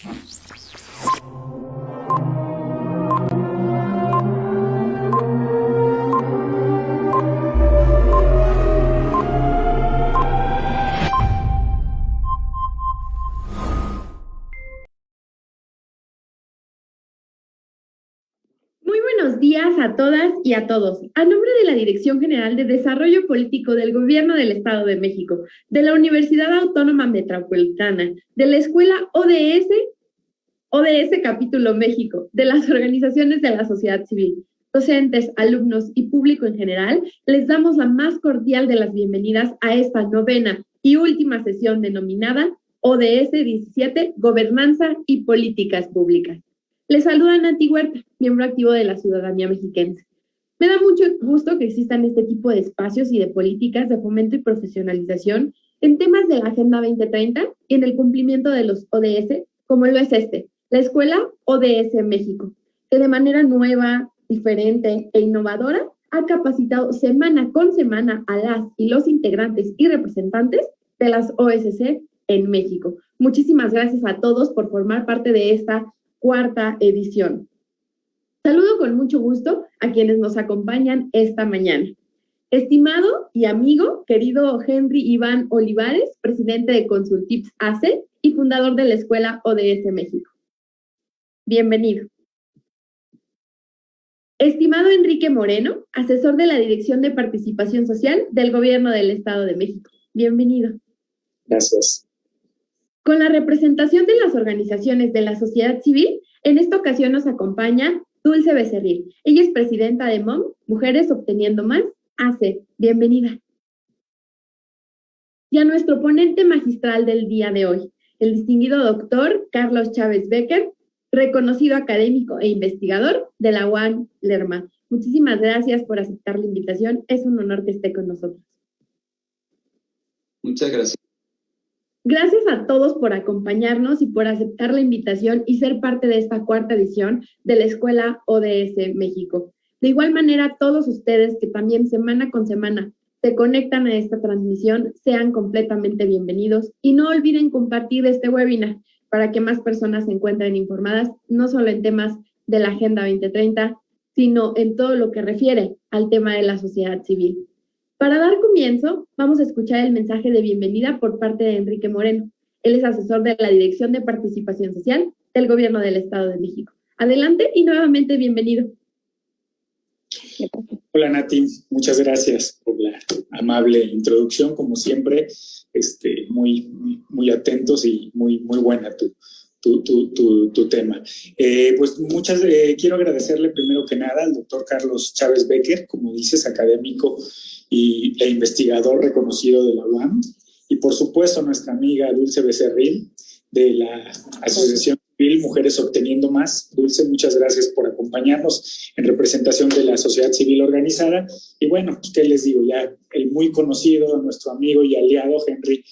Muy buenos días a todas y a todos. A nombre de la Dirección General de Desarrollo Político del Gobierno del Estado de México, de la Universidad Autónoma Metropolitana, de la Escuela ODS Capítulo México, de las organizaciones de la sociedad civil, docentes, alumnos y público en general, les damos la más cordial de las bienvenidas a esta novena y última sesión denominada ODS 17, Gobernanza y Políticas Públicas. Les saluda Nati Huerta, miembro activo de la ciudadanía mexiquense. Me da mucho gusto que existan este tipo de espacios y de políticas de fomento y profesionalización en temas de la Agenda 2030 y en el cumplimiento de los ODS, como lo es la Escuela ODS México, que de manera nueva, diferente e innovadora ha capacitado semana con semana a las y los integrantes y representantes de las OSC en México. Muchísimas gracias a todos por formar parte de esta cuarta edición. Saludo con mucho gusto a quienes nos acompañan esta mañana. Estimado y amigo, querido Henry Iván Olivares, presidente de Consultips AC y fundador de la Escuela ODS México. Bienvenido. Estimado Enrique Moreno, asesor de la Dirección de Participación Social del Gobierno del Estado de México. Bienvenido. Gracias. Con la representación de las organizaciones de la sociedad civil, en esta ocasión nos acompaña Dulce Becerril. Ella es presidenta de MOM, Mujeres Obteniendo Más, AC. Bienvenida. Y a nuestro ponente magistral del día de hoy, el distinguido doctor Carlos Chávez Becker, reconocido académico e investigador de la UAM Lerma. Muchísimas gracias por aceptar la invitación. Es un honor que esté con nosotros. Muchas gracias. Gracias a todos por acompañarnos y por aceptar la invitación y ser parte de esta cuarta edición de la Escuela ODS México. De igual manera, todos ustedes que también semana con semana se conectan a esta transmisión, sean completamente bienvenidos y no olviden compartir este webinar para que más personas se encuentren informadas, no solo en temas de la Agenda 2030, sino en todo lo que refiere al tema de la sociedad civil. Para dar comienzo, vamos a escuchar el mensaje de bienvenida por parte de Enrique Moreno. Él es asesor de la Dirección de Participación Social del Gobierno del Estado de México. Adelante y nuevamente bienvenido. Hola Nati, muchas gracias por la amable introducción, como siempre, muy atentos y muy buena tu tema. Quiero agradecerle primero que nada al doctor Carlos Chávez Becker, como dices, académico e investigador reconocido de la UAM, y por supuesto a nuestra amiga Dulce Becerril de la Asociación Civil Mujeres Obteniendo Más. Dulce, muchas gracias por acompañarnos en representación de la sociedad civil organizada. Y bueno, ¿qué les digo? Ya el muy conocido, nuestro amigo y aliado Henry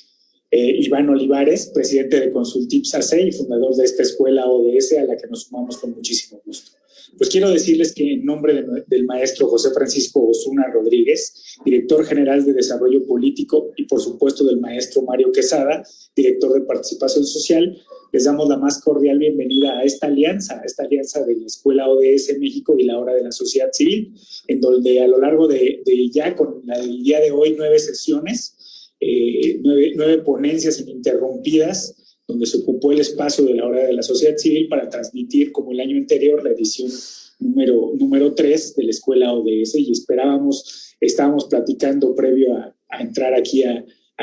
Iván Olivares, presidente de Consultips AC y fundador de esta escuela ODS a la que nos sumamos con muchísimo gusto. Pues quiero decirles que en nombre del maestro José Francisco Osuna Rodríguez, director general de Desarrollo Político, y por supuesto del maestro Mario Quesada, director de Participación Social, les damos la más cordial bienvenida a esta alianza de la Escuela ODS México y la Hora de la Sociedad Civil, en donde a lo largo de ya con el día de hoy 9 sesiones, 9 ponencias ininterrumpidas, donde se ocupó el espacio de la Hora de la Sociedad Civil para transmitir, como el año anterior, la edición número 3 de la Escuela ODS, y estábamos platicando previo a entrar aquí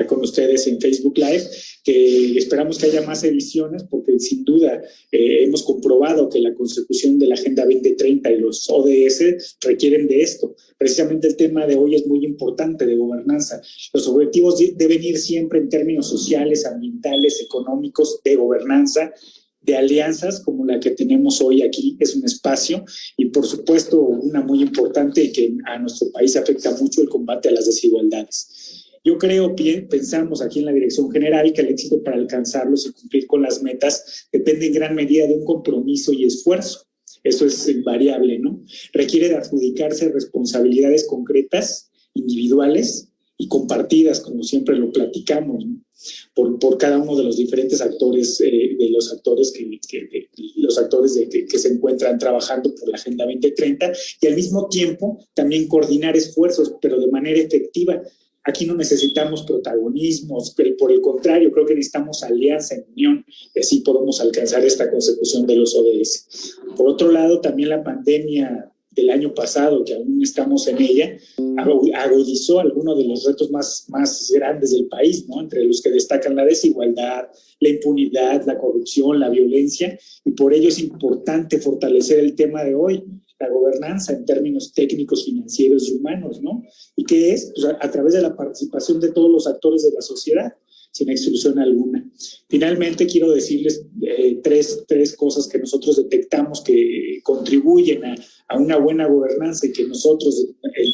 con ustedes en Facebook Live, que esperamos que haya más ediciones, porque sin duda hemos comprobado que la consecución de la Agenda 2030 y los ODS requieren de esto. Precisamente el tema de hoy es muy importante, de gobernanza. Los objetivos deben ir siempre en términos sociales, ambientales, económicos, de gobernanza, de alianzas como la que tenemos hoy aquí. Es un espacio, y por supuesto una muy importante y que a nuestro país afecta mucho, el combate a las desigualdades. Yo pensamos aquí en la Dirección General que el éxito para alcanzarlos y cumplir con las metas depende en gran medida de un compromiso y esfuerzo. Eso es invariable, ¿no? Requiere de adjudicarse responsabilidades concretas, individuales y compartidas, como siempre lo platicamos, ¿no? por cada uno de los diferentes actores, los actores que se encuentran trabajando por la Agenda 2030, y al mismo tiempo también coordinar esfuerzos, pero de manera efectiva. Aquí no necesitamos protagonismos, pero por el contrario, creo que necesitamos alianza en unión, y así podemos alcanzar esta consecución de los ODS. Por otro lado, también la pandemia del año pasado, que aún estamos en ella, agudizó algunos de los retos más grandes del país, ¿no? Entre los que destacan la desigualdad, la impunidad, la corrupción, la violencia, y por ello es importante fortalecer el tema de hoy, la gobernanza en términos técnicos, financieros y humanos, ¿no? ¿Y qué es? Pues a través de la participación de todos los actores de la sociedad, sin exclusión alguna. Finalmente, quiero decirles tres cosas que nosotros detectamos que contribuyen a una buena gobernanza y que nosotros,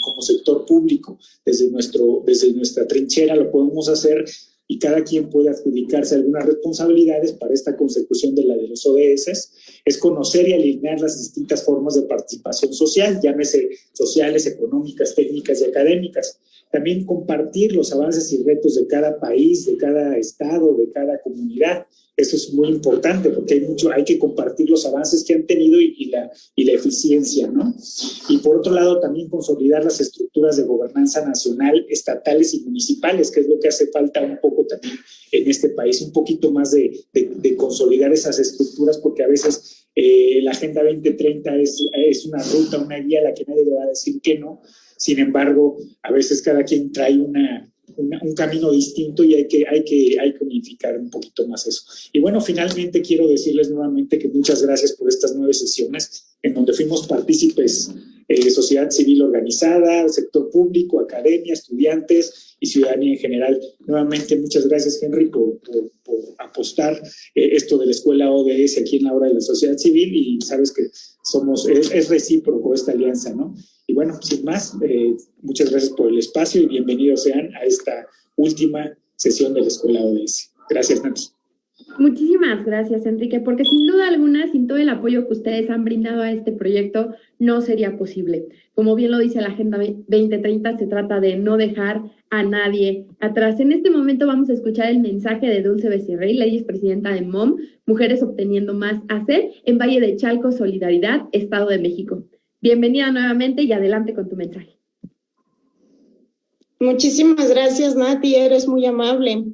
como sector público, desde nuestra trinchera lo podemos hacer, y cada quien puede adjudicarse algunas responsabilidades para esta consecución de los ODS, es conocer y alinear las distintas formas de participación social, llámese sociales, económicas, técnicas y académicas. También compartir los avances y retos de cada país, de cada estado, de cada comunidad. Eso es muy importante porque hay que compartir los avances que han tenido y la eficiencia, ¿no? Y por otro lado, también consolidar las estructuras de gobernanza nacional, estatales y municipales, que es lo que hace falta un poco también en este país, un poquito más de consolidar esas estructuras, porque a veces la Agenda 2030 es una ruta, una guía a la que nadie le va a decir que no. Sin embargo, a veces cada quien trae un camino distinto y hay que unificar un poquito más eso. Y bueno, finalmente quiero decirles nuevamente que muchas gracias por estas 9 sesiones en donde fuimos partícipes, sociedad civil organizada, sector público, academia, estudiantes y ciudadanía en general. Nuevamente, muchas gracias, Henry, por apostar esto de la escuela ODS aquí en la hora de la sociedad civil, y sabes que es recíproco esta alianza, ¿no? Y bueno, sin más, muchas gracias por el espacio y bienvenidos sean a esta última sesión de la escuela ODS. Gracias, Nancy. Muchísimas gracias, Enrique, porque sin duda alguna, sin todo el apoyo que ustedes han brindado a este proyecto, no sería posible. Como bien lo dice la Agenda 2030, se trata de no dejar a nadie atrás. En este momento vamos a escuchar el mensaje de Dulce Becerril, ella es presidenta de MOM, Mujeres Obteniendo Más Hacer, en Valle de Chalco, Solidaridad, Estado de México. Bienvenida nuevamente y adelante con tu mensaje. Muchísimas gracias, Nati, eres muy amable.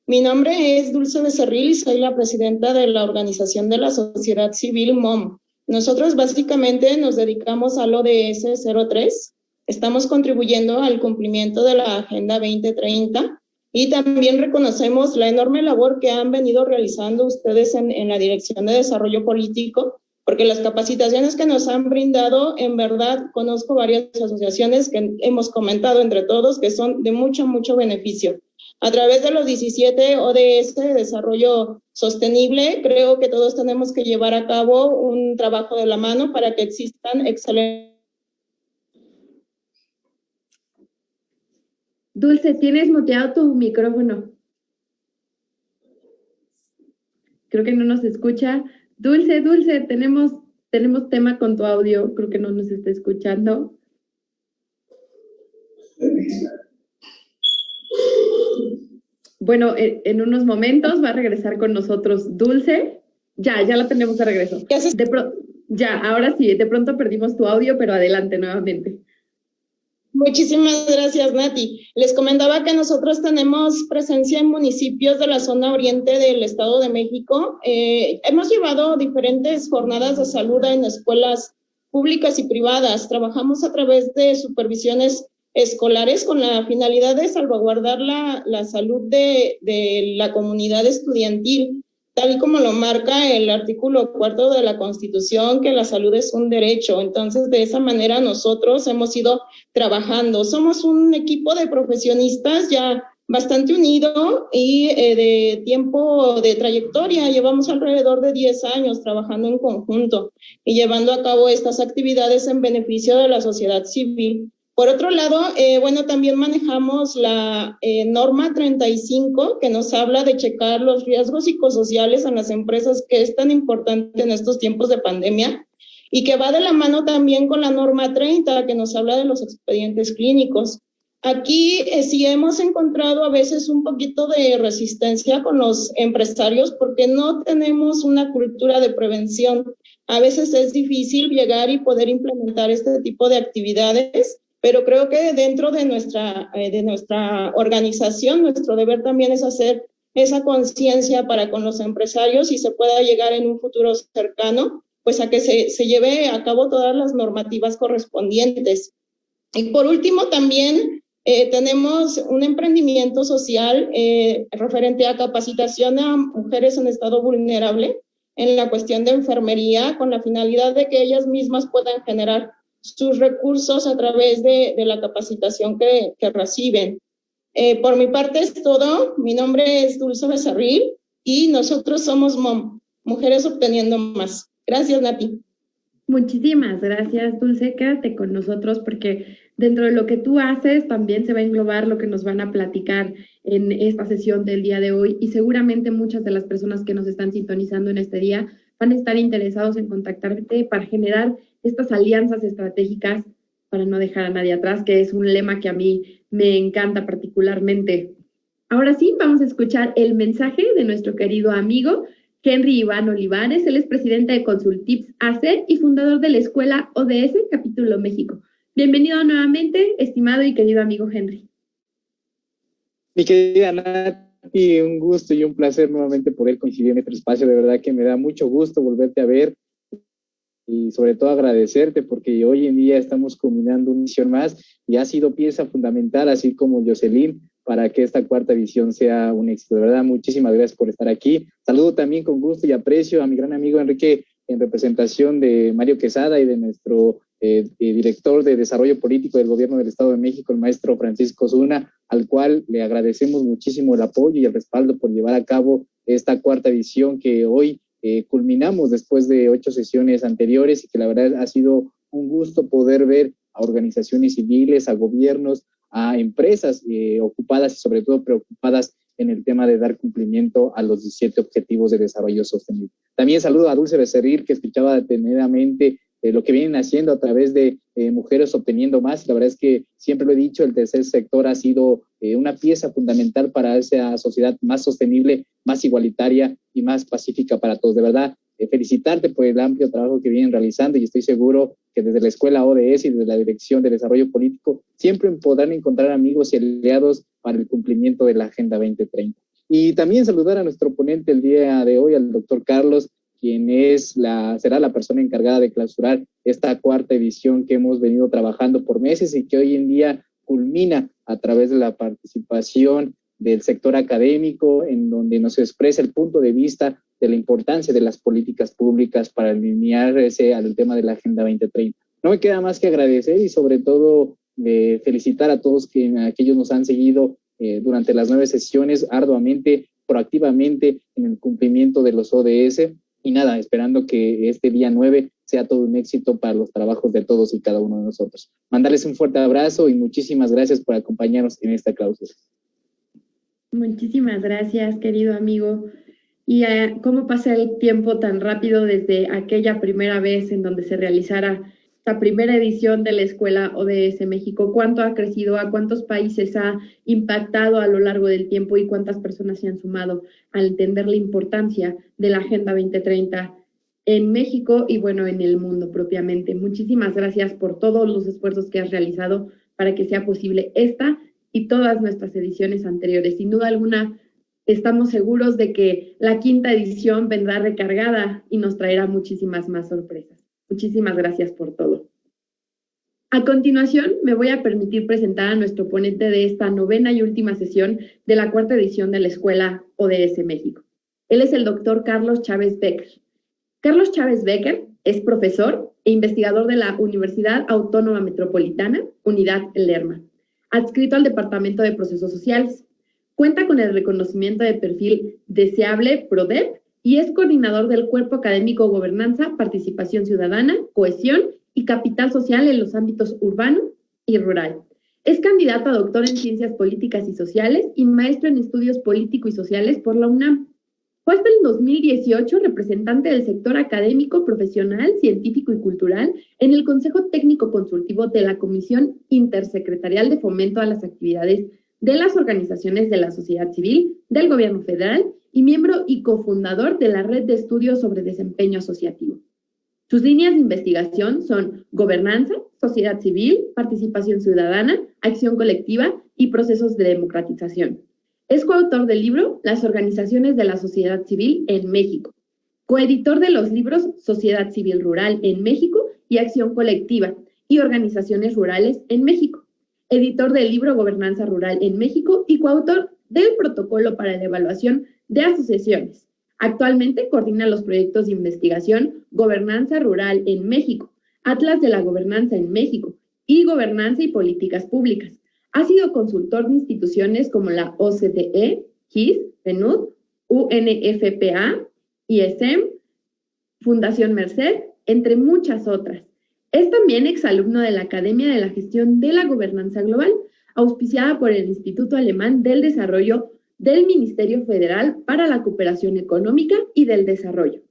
Mi nombre es Dulce Becerril y soy la presidenta de la organización de la sociedad civil MOM. Nosotros básicamente nos dedicamos al ODS 03, estamos contribuyendo al cumplimiento de la Agenda 2030 y también reconocemos la enorme labor que han venido realizando ustedes en la Dirección de Desarrollo Político, porque las capacitaciones que nos han brindado, en verdad, conozco varias asociaciones que hemos comentado entre todos que son de mucho, mucho beneficio. A través de los 17 ODS de desarrollo sostenible, creo que todos tenemos que llevar a cabo un trabajo de la mano para que existan excelentes. Dulce, tienes muteado tu micrófono. Creo que no nos escucha. Dulce, tenemos tema con tu audio. Creo que no nos está escuchando. Bueno, en unos momentos va a regresar con nosotros Dulce. Ya la tenemos de regreso. Ahora sí, de pronto perdimos tu audio, pero adelante nuevamente. Muchísimas gracias, Nati. Les comentaba que nosotros tenemos presencia en municipios de la zona oriente del Estado de México. Hemos llevado diferentes jornadas de salud en escuelas públicas y privadas. Trabajamos a través de supervisiones escolares con la finalidad de salvaguardar la salud de la comunidad estudiantil, tal y como lo marca el artículo 4 de la Constitución, que la salud es un derecho. Entonces, de esa manera nosotros hemos ido trabajando. Somos un equipo de profesionistas ya bastante unido y de tiempo de trayectoria. Llevamos alrededor de 10 años trabajando en conjunto y llevando a cabo estas actividades en beneficio de la sociedad civil. Por otro lado, también manejamos la norma 35, que nos habla de checar los riesgos psicosociales en las empresas, que es tan importante en estos tiempos de pandemia, y que va de la mano también con la norma 30, que nos habla de los expedientes clínicos. Aquí sí hemos encontrado a veces un poquito de resistencia con los empresarios porque no tenemos una cultura de prevención. A veces es difícil llegar y poder implementar este tipo de actividades, pero creo que dentro de nuestra organización, nuestro deber también es hacer esa conciencia para con los empresarios y se pueda llegar en un futuro cercano, pues a que se lleve a cabo todas las normativas correspondientes. Y por último, también tenemos un emprendimiento social referente a capacitación a mujeres en estado vulnerable en la cuestión de enfermería, con la finalidad de que ellas mismas puedan generar sus recursos a través de la capacitación que reciben. Por mi parte es todo. Mi nombre es Dulce Becerril y nosotros somos MOM, Mujeres Obteniendo Más. Gracias, Nati. Muchísimas gracias, Dulce. Quédate con nosotros porque dentro de lo que tú haces también se va a englobar lo que nos van a platicar en esta sesión del día de hoy y seguramente muchas de las personas que nos están sintonizando en este día van a estar interesados en contactarte para generar estas alianzas estratégicas para no dejar a nadie atrás, que es un lema que a mí me encanta particularmente. Ahora sí, vamos a escuchar el mensaje de nuestro querido amigo Henry Iván Olivares. Él es presidente de Consultips AC y fundador de la escuela ODS Capítulo México. Bienvenido nuevamente, estimado y querido amigo Henry. Mi querida Nati, un gusto y un placer nuevamente poder coincidir en este espacio. De verdad que me da mucho gusto volverte a ver y sobre todo agradecerte porque hoy en día estamos combinando una edición más y ha sido pieza fundamental, así como Jocelyn, para que esta cuarta edición sea un éxito. De verdad, muchísimas gracias por estar aquí. Saludo también con gusto y aprecio a mi gran amigo Enrique en representación de Mario Quesada y de nuestro director de Desarrollo Político del Gobierno del Estado de México, el maestro Francisco Zuna, al cual le agradecemos muchísimo el apoyo y el respaldo por llevar a cabo esta cuarta edición que hoy culminamos después de 8 sesiones anteriores y que la verdad ha sido un gusto poder ver a organizaciones civiles, a gobiernos, a empresas ocupadas y sobre todo preocupadas en el tema de dar cumplimiento a los 17 Objetivos de Desarrollo Sostenible. También saludo a Dulce Becerril, que escuchaba detenidamente lo que vienen haciendo a través de Mujeres Obteniendo Más. La verdad es que siempre lo he dicho, el tercer sector ha sido una pieza fundamental para esa sociedad más sostenible, más igualitaria y más pacífica para todos. De verdad, felicitarte por el amplio trabajo que vienen realizando y estoy seguro que desde la Escuela ODS y desde la Dirección de Desarrollo Político siempre podrán encontrar amigos y aliados para el cumplimiento de la Agenda 2030. Y también saludar a nuestro ponente el día de hoy, al doctor Carlos, quien será la persona encargada de clausurar esta cuarta edición que hemos venido trabajando por meses y que hoy en día culmina a través de la participación del sector académico, en donde nos expresa el punto de vista de la importancia de las políticas públicas para alinearse al tema de la Agenda 2030. No me queda más que agradecer y sobre todo felicitar a todos aquellos nos han seguido durante las 9 sesiones arduamente, proactivamente en el cumplimiento de los ODS. Y nada, esperando que este día 9 sea todo un éxito para los trabajos de todos y cada uno de nosotros. Mandarles un fuerte abrazo y muchísimas gracias por acompañarnos en esta clausura. Muchísimas gracias, querido amigo. Y cómo pasa el tiempo tan rápido desde aquella primera vez en donde se realizara esta primera edición de la Escuela ODS México. ¿Cuánto ha crecido? ¿A cuántos países ha impactado a lo largo del tiempo? ¿Y cuántas personas se han sumado al entender la importancia de la Agenda 2030 en México y, bueno, en el mundo propiamente? Muchísimas gracias por todos los esfuerzos que has realizado para que sea posible esta y todas nuestras ediciones anteriores. Sin duda alguna, estamos seguros de que la quinta edición vendrá recargada y nos traerá muchísimas más sorpresas. Muchísimas gracias por todo. A continuación, me voy a permitir presentar a nuestro ponente de esta 9ª y última sesión de la cuarta edición de la Escuela ODS México. Él es el doctor Carlos Chávez Becker. Carlos Chávez Becker es profesor e investigador de la Universidad Autónoma Metropolitana, Unidad Lerma, adscrito al Departamento de Procesos Sociales. Cuenta con el reconocimiento de perfil deseable PRODEP y es coordinador del Cuerpo Académico Gobernanza, Participación Ciudadana, Cohesión y Capital Social en los ámbitos urbano y rural. Es candidato a doctor en Ciencias Políticas y Sociales y maestro en Estudios Político y Sociales por la UNAM. Fue hasta el 2018 representante del sector académico, profesional, científico y cultural en el Consejo Técnico Consultivo de la Comisión Intersecretarial de Fomento a las Actividades de las Organizaciones de la Sociedad Civil del Gobierno Federal y miembro y cofundador de la Red de Estudios sobre Desempeño Asociativo. Sus líneas de investigación son gobernanza, sociedad civil, participación ciudadana, acción colectiva y procesos de democratización. Es coautor del libro Las organizaciones de la sociedad civil en México, coeditor de los libros Sociedad Civil Rural en México y Acción Colectiva y Organizaciones Rurales en México, editor del libro Gobernanza Rural en México y coautor del Protocolo para la Evaluación de Asociaciones. Actualmente coordina los proyectos de investigación Gobernanza Rural en México, Atlas de la Gobernanza en México y Gobernanza y Políticas Públicas. Ha sido consultor de instituciones como la OCDE, GIS, PNUD, UNFPA, ISEM, Fundación Merced, entre muchas otras. Es también exalumno de la Academia de la Gestión de la Gobernanza Global, auspiciada por el Instituto Alemán del Desarrollo del Ministerio Federal para la Cooperación Económica y del Desarrollo.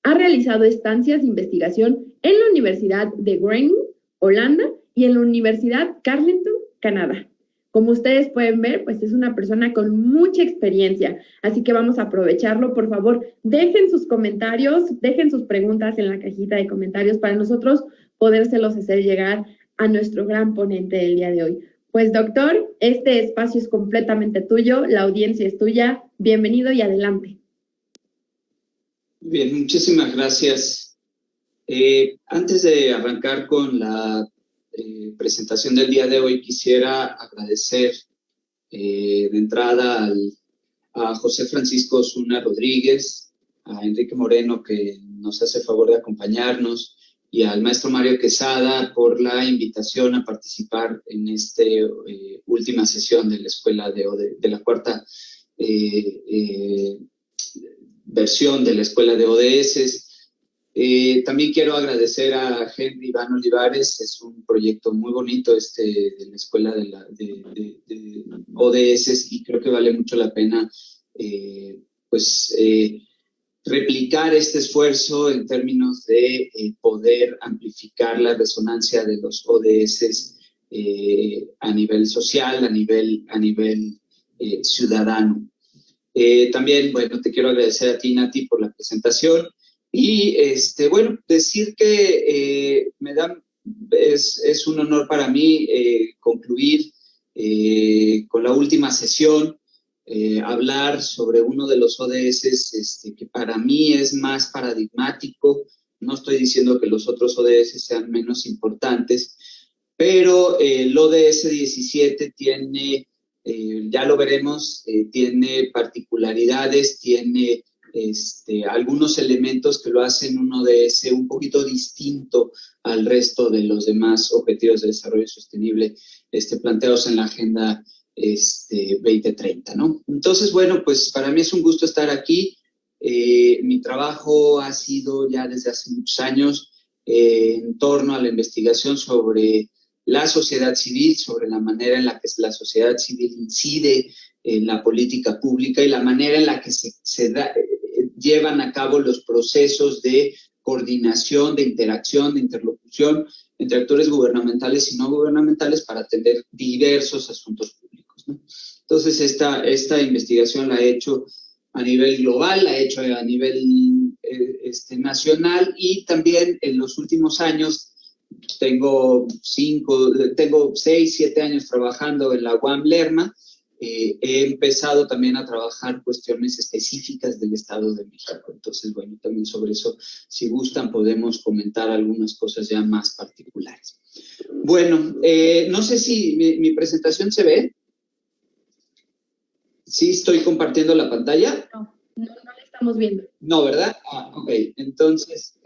Ha realizado estancias de investigación en la Universidad de Groningen, Holanda, y en la Universidad Carleton, Canadá. Como ustedes pueden ver, pues es una persona con mucha experiencia, así que vamos a aprovecharlo. Por favor, dejen sus comentarios, dejen sus preguntas en la cajita de comentarios para nosotros podérselos hacer llegar a nuestro gran ponente del día de hoy. Pues doctor, este espacio es completamente tuyo, la audiencia es tuya, bienvenido y adelante. Bien, muchísimas gracias. Antes de arrancar con la presentación del día de hoy, quisiera agradecer de entrada a José Francisco Osuna Rodríguez, a Enrique Moreno, que nos hace el favor de acompañarnos, y al maestro Mario Quesada por la invitación a participar en esta última sesión de la escuela de la cuarta versión de la escuela de ODS. También quiero agradecer a Henry Iván Olivares. Es un proyecto muy bonito de la escuela de ODS, y creo que vale mucho la pena replicar este esfuerzo en términos de poder amplificar la resonancia de los ODS a nivel social, a nivel ciudadano. También, bueno, te quiero agradecer a ti, Nati, por la presentación. Y, decir que es un honor para mí concluir con la última sesión, hablar sobre uno de los ODS que para mí es más paradigmático. No estoy diciendo que los otros ODS sean menos importantes, pero el ODS 17 tiene, ya lo veremos, tiene particularidades, tiene algunos elementos que lo hacen un ODS un poquito distinto al resto de los demás objetivos de desarrollo sostenible planteados en la Agenda 2030, ¿no? Entonces, bueno, pues para mí es un gusto estar aquí. Mi trabajo ha sido ya desde hace muchos años en torno a la investigación sobre la sociedad civil, sobre la manera en la que la sociedad civil incide en la política pública y la manera en la que llevan a cabo los procesos de coordinación, de interacción, de interlocución entre actores gubernamentales y no gubernamentales para atender diversos asuntos públicos, ¿no? Entonces, esta investigación la he hecho a nivel global, la he hecho a nivel nacional, y también en los últimos años tengo 6, 7 años trabajando en la UAM Lerma. He empezado también a trabajar cuestiones específicas del Estado de México. Entonces, bueno, también sobre eso, si gustan, podemos comentar algunas cosas ya más particulares. Bueno, no sé si mi presentación se ve. ¿Sí estoy compartiendo la pantalla? No la estamos viendo. No, ¿verdad? Ok. Entonces,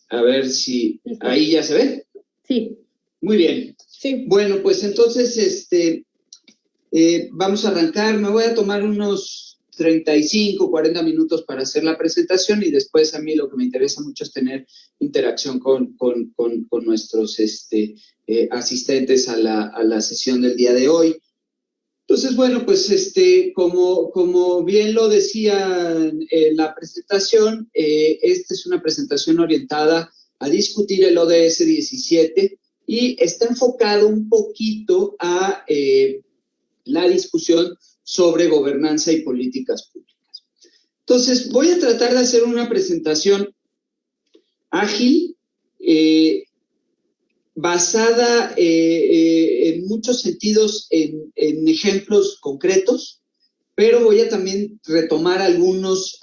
a ver si ahí ya se ve. Sí. Muy bien. Sí. Bueno, pues entonces, vamos a arrancar. Me voy a tomar unos 35, 40 minutos para hacer la presentación, y después a mí lo que me interesa mucho es tener interacción con nuestros asistentes a la sesión del día de hoy. Entonces, bueno, pues como bien lo decía en la presentación, esta es una presentación orientada a discutir el ODS 17 y está enfocado un poquito a la discusión sobre gobernanza y políticas públicas. Entonces, voy a tratar de hacer una presentación ágil, basada en muchos sentidos en ejemplos concretos, pero voy a también retomar algunos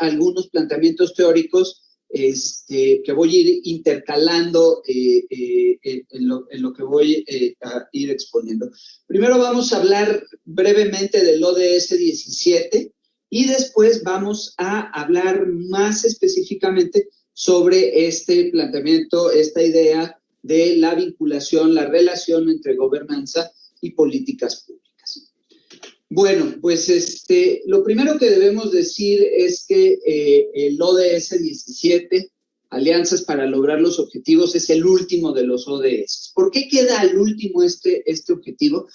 planteamientos teóricos que voy a ir intercalando en lo que voy a ir exponiendo. Primero vamos a hablar brevemente del ODS 17 y después vamos a hablar más específicamente sobre este planteamiento, esta idea de la vinculación, la relación entre gobernanza y políticas públicas. Bueno, pues lo primero que debemos decir es que el ODS 17, Alianzas para lograr los objetivos, es el último de los ODS. ¿Por qué queda al último este objetivo?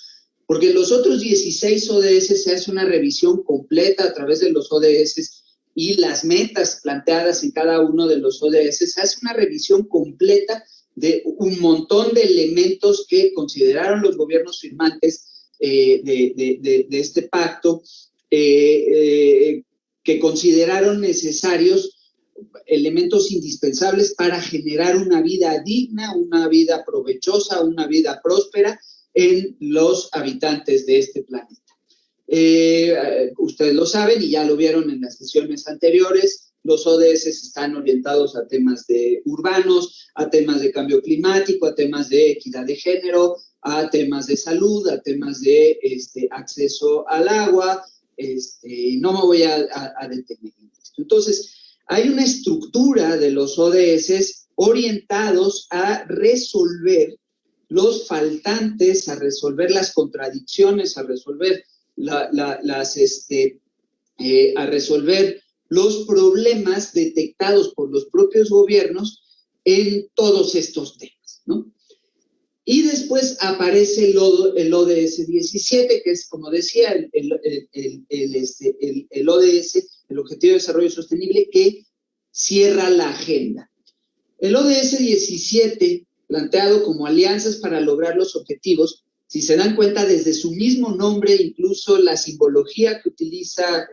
Porque en los otros 16 ODS se hace una revisión completa a través de los ODS y las metas planteadas en cada uno de los ODS, se hace una revisión completa de un montón de elementos que consideraron los gobiernos firmantes de este pacto, que consideraron necesarios, elementos indispensables para generar una vida digna, una vida provechosa, una vida próspera en los habitantes de este planeta. Ustedes lo saben y ya lo vieron en las sesiones anteriores. Los ODS están orientados a temas de urbanos, a temas de cambio climático, a temas de equidad de género, a temas de salud, a temas de acceso al agua. No me voy a detener en esto. Entonces, hay una estructura de los ODS orientados a resolver los faltantes, a resolver las contradicciones, a resolver a resolver los problemas detectados por los propios gobiernos en todos estos temas, ¿no? Y después aparece el ODS 17, que es, como decía, el ODS, el Objetivo de Desarrollo Sostenible, que cierra la agenda. El ODS 17, planteado como alianzas para lograr los objetivos, si se dan cuenta, desde su mismo nombre, incluso la simbología que utiliza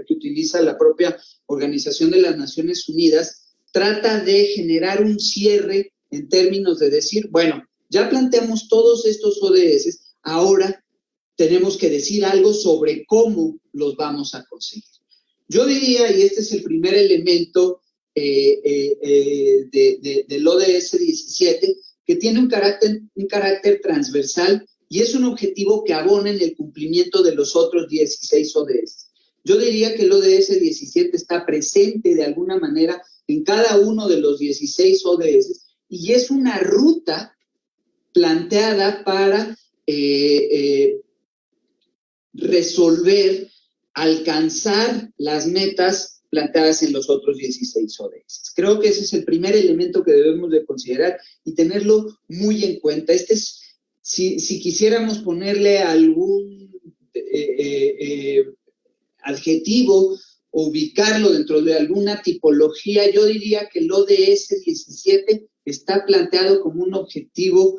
la propia Organización de las Naciones Unidas, trata de generar un cierre en términos de decir, bueno, ya planteamos todos estos ODS, ahora tenemos que decir algo sobre cómo los vamos a conseguir. Yo diría, y este es el primer elemento del ODS 17, que tiene un carácter transversal y es un objetivo que abona en el cumplimiento de los otros 16 ODS. Yo diría que el ODS 17 está presente de alguna manera en cada uno de los 16 ODS y es una ruta planteada para resolver, alcanzar las metas planteadas en los otros 16 ODS. Creo que ese es el primer elemento que debemos de considerar y tenerlo muy en cuenta. Si quisiéramos ponerle algún adjetivo o ubicarlo dentro de alguna tipología, yo diría que el ODS 17 está planteado como un objetivo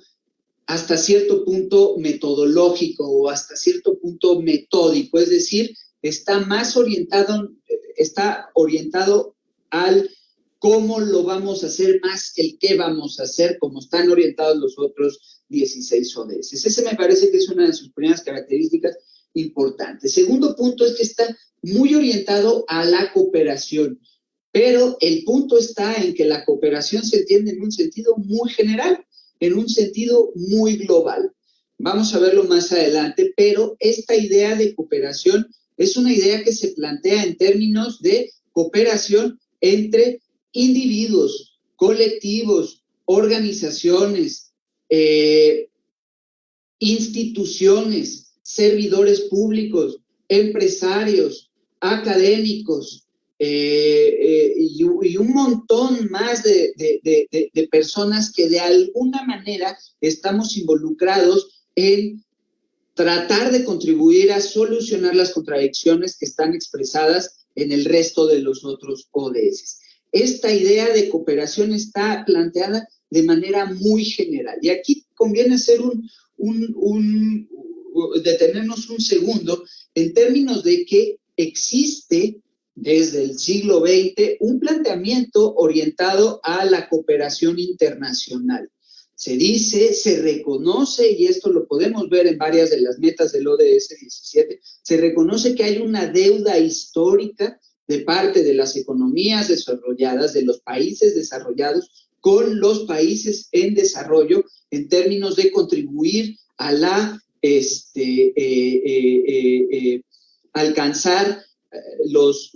hasta cierto punto metodológico o hasta cierto punto metódico, es decir, está orientado al cómo lo vamos a hacer más que el qué vamos a hacer, como están orientados los otros 16 ODS. Ese me parece que es una de sus primeras características importantes. Segundo punto es que está muy orientado a la cooperación, pero el punto está en que la cooperación se entiende en un sentido muy general, en un sentido muy global. Vamos a verlo más adelante, pero esta idea de cooperación es una idea que se plantea en términos de cooperación entre individuos, colectivos, organizaciones, instituciones, servidores públicos, empresarios, académicos, y un montón más de personas que de alguna manera estamos involucrados en tratar de contribuir a solucionar las contradicciones que están expresadas en el resto de los otros ODS. Esta idea de cooperación está planteada de manera muy general. Y aquí conviene hacer detenernos un segundo en términos de que existe desde el siglo XX un planteamiento orientado a la cooperación internacional. Se dice, se reconoce, y esto lo podemos ver en varias de las metas del ODS 17, se reconoce que hay una deuda histórica de parte de las economías desarrolladas, de los países desarrollados, con los países en desarrollo en términos de contribuir a la alcanzar los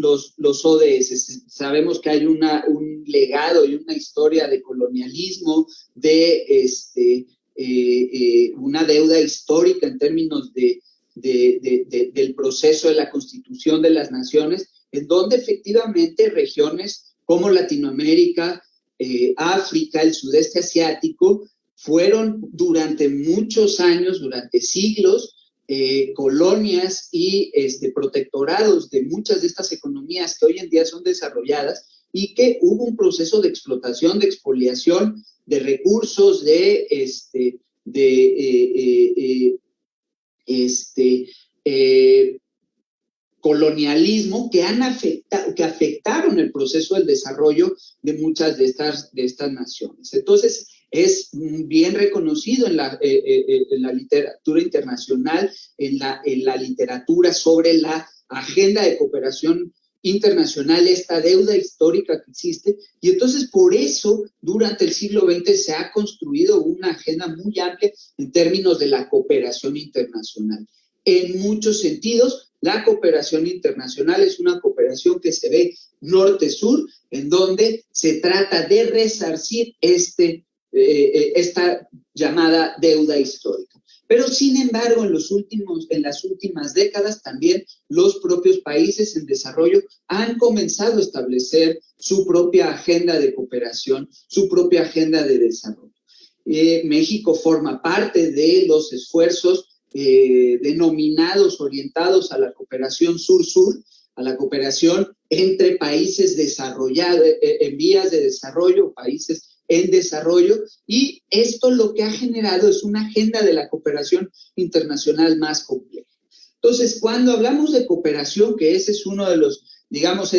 ODS. Sabemos que hay un legado y una historia de colonialismo, de una deuda histórica en términos del proceso de la constitución de las naciones, en donde efectivamente regiones como Latinoamérica, África, el sudeste asiático, fueron durante muchos años, durante siglos, colonias y protectorados de muchas de estas economías que hoy en día son desarrolladas, y que hubo un proceso de explotación, de expoliación de recursos, colonialismo que afectaron el proceso del desarrollo de muchas de estas naciones. Entonces, es bien reconocido en la literatura internacional, en la literatura sobre la agenda de cooperación internacional, esta deuda histórica que existe, y entonces por eso durante el siglo XX se ha construido una agenda muy amplia en términos de la cooperación internacional. En muchos sentidos, la cooperación internacional es una cooperación que se ve norte-sur, en donde se trata de resarcir esta llamada deuda histórica. Pero, sin embargo, en las últimas décadas también los propios países en desarrollo han comenzado a establecer su propia agenda de cooperación, su propia agenda de desarrollo. México forma parte de los esfuerzos denominados, orientados a la cooperación sur-sur, a la cooperación entre países desarrollados, en vías de desarrollo, países en desarrollo, y esto lo que ha generado es una agenda de la cooperación internacional más compleja. Entonces, cuando hablamos de cooperación, que ese es uno de los, digamos,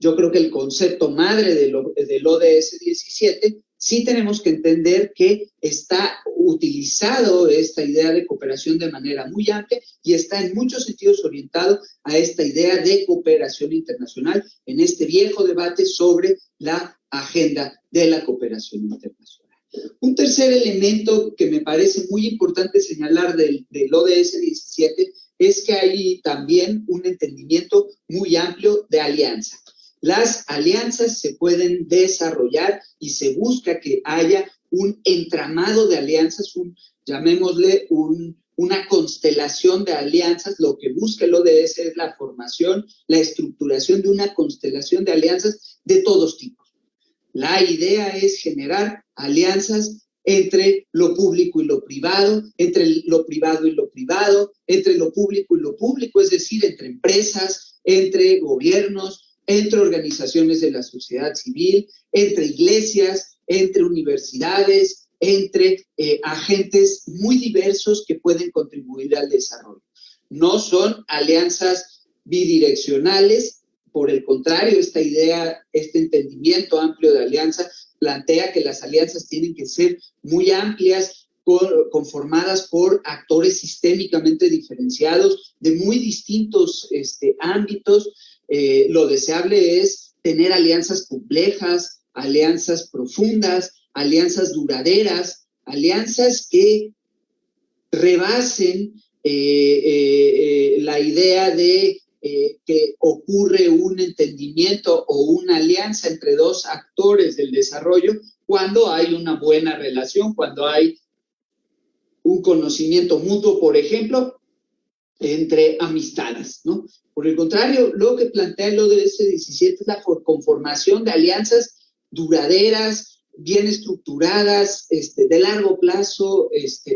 yo creo que el concepto madre del ODS 17, sí tenemos que entender que está utilizado esta idea de cooperación de manera muy amplia y está en muchos sentidos orientado a esta idea de cooperación internacional en este viejo debate sobre la agenda de la cooperación internacional. Un tercer elemento que me parece muy importante señalar del ODS 17 es que hay también un entendimiento muy amplio de alianza. Las alianzas se pueden desarrollar y se busca que haya un entramado de alianzas, llamémosle una constelación de alianzas. Lo que busca el ODS es la formación, la estructuración de una constelación de alianzas de todos tipos. La idea es generar alianzas entre lo público y lo privado, entre lo privado y lo privado, entre lo público y lo público, es decir, entre empresas, entre gobiernos, entre organizaciones de la sociedad civil, entre iglesias, entre universidades, entre agentes muy diversos que pueden contribuir al desarrollo. No son alianzas bidireccionales, por el contrario, esta idea, este entendimiento amplio de alianza plantea que las alianzas tienen que ser muy amplias, conformadas por actores sistémicamente diferenciados de muy distintos ámbitos. Lo deseable es tener alianzas complejas, alianzas profundas, alianzas duraderas, alianzas que rebasen la idea de que ocurre un entendimiento o una alianza entre dos actores del desarrollo cuando hay una buena relación, cuando hay un conocimiento mutuo, por ejemplo, entre amistades, ¿no? Por el contrario, lo que plantea el ODS 17 es la conformación de alianzas duraderas, bien estructuradas, de largo plazo,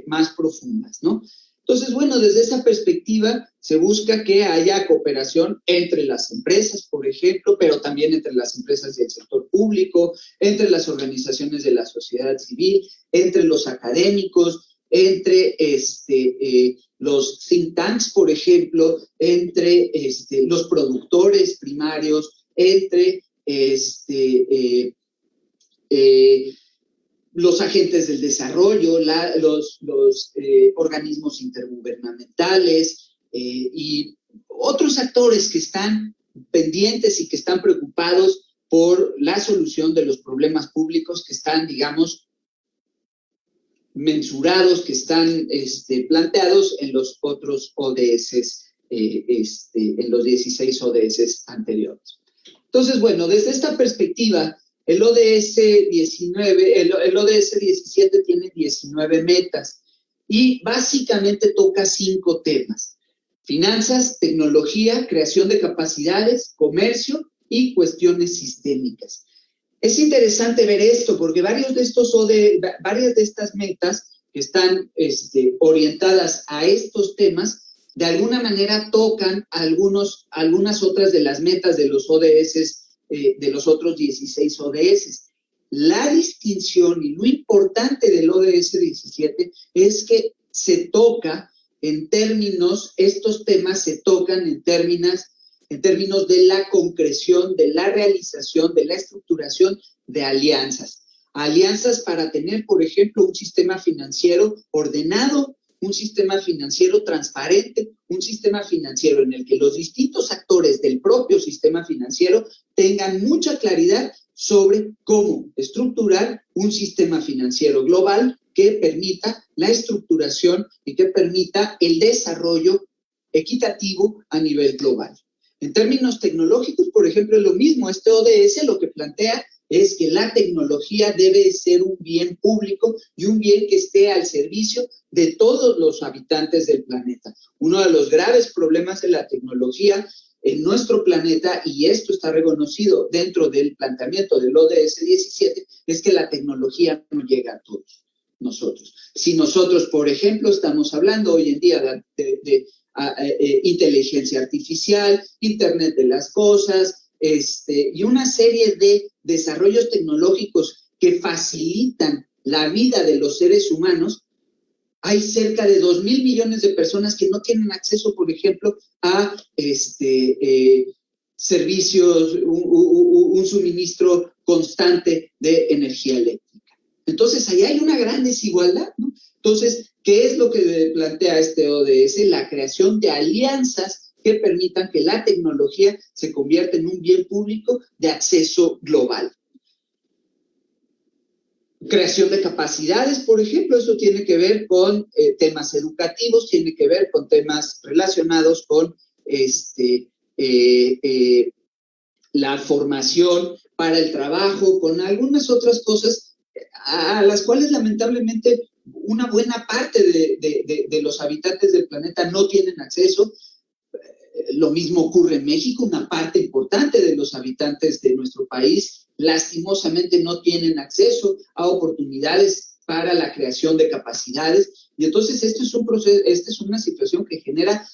más profundas, ¿no? Entonces, bueno, desde esa perspectiva se busca que haya cooperación entre las empresas, por ejemplo, pero también entre las empresas del sector público, entre las organizaciones de la sociedad civil, entre los académicos, entre los think tanks, por ejemplo, entre los productores primarios, entre los agentes del desarrollo, los organismos intergubernamentales y otros actores que están pendientes y que están preocupados por la solución de los problemas públicos que están, digamos, mensurados, que están planteados en los otros ODS, en los 16 ODS anteriores. Entonces, bueno, desde esta perspectiva, el ODS 17 tiene 19 metas y básicamente toca 5 temas: finanzas, tecnología, creación de capacidades, comercio y cuestiones sistémicas. Es interesante ver esto porque varias de estas metas que están orientadas a estos temas, de alguna manera tocan algunas otras de las metas de los ODS, de los otros 16 ODS. La distinción y lo importante del ODS 17 es que estos temas se tocan en términos de la concreción, de la realización, de la estructuración de alianzas. Alianzas para tener, por ejemplo, un sistema financiero ordenado, un sistema financiero transparente, un sistema financiero en el que los distintos actores del propio sistema financiero tengan mucha claridad sobre cómo estructurar un sistema financiero global que permita la estructuración y que permita el desarrollo equitativo a nivel global. En términos tecnológicos, por ejemplo, es lo mismo. Este ODS lo que plantea es que la tecnología debe ser un bien público y un bien que esté al servicio de todos los habitantes del planeta. Uno de los graves problemas de la tecnología en nuestro planeta, y esto está reconocido dentro del planteamiento del ODS 17, es que la tecnología no llega a todos nosotros. Si nosotros, por ejemplo, estamos hablando hoy en día de inteligencia artificial, Internet de las cosas, y una serie de desarrollos tecnológicos que facilitan la vida de los seres humanos, hay cerca de 2.000 millones de personas que no tienen acceso, por ejemplo, a servicios, un suministro constante de energía eléctrica. Entonces, ahí hay una gran desigualdad, ¿no? Entonces, ¿qué es lo que plantea este ODS? La creación de alianzas que permitan que la tecnología se convierta en un bien público de acceso global. Creación de capacidades, por ejemplo, eso tiene que ver con temas educativos, tiene que ver con temas relacionados con la formación para el trabajo, con algunas otras cosas a las cuales lamentablemente una buena parte de los habitantes del planeta no tienen acceso. Lo mismo ocurre en México, una parte importante de los habitantes de nuestro país lastimosamente no tienen acceso a oportunidades para la creación de capacidades, y entonces este es un proceso, esta es una situación que genera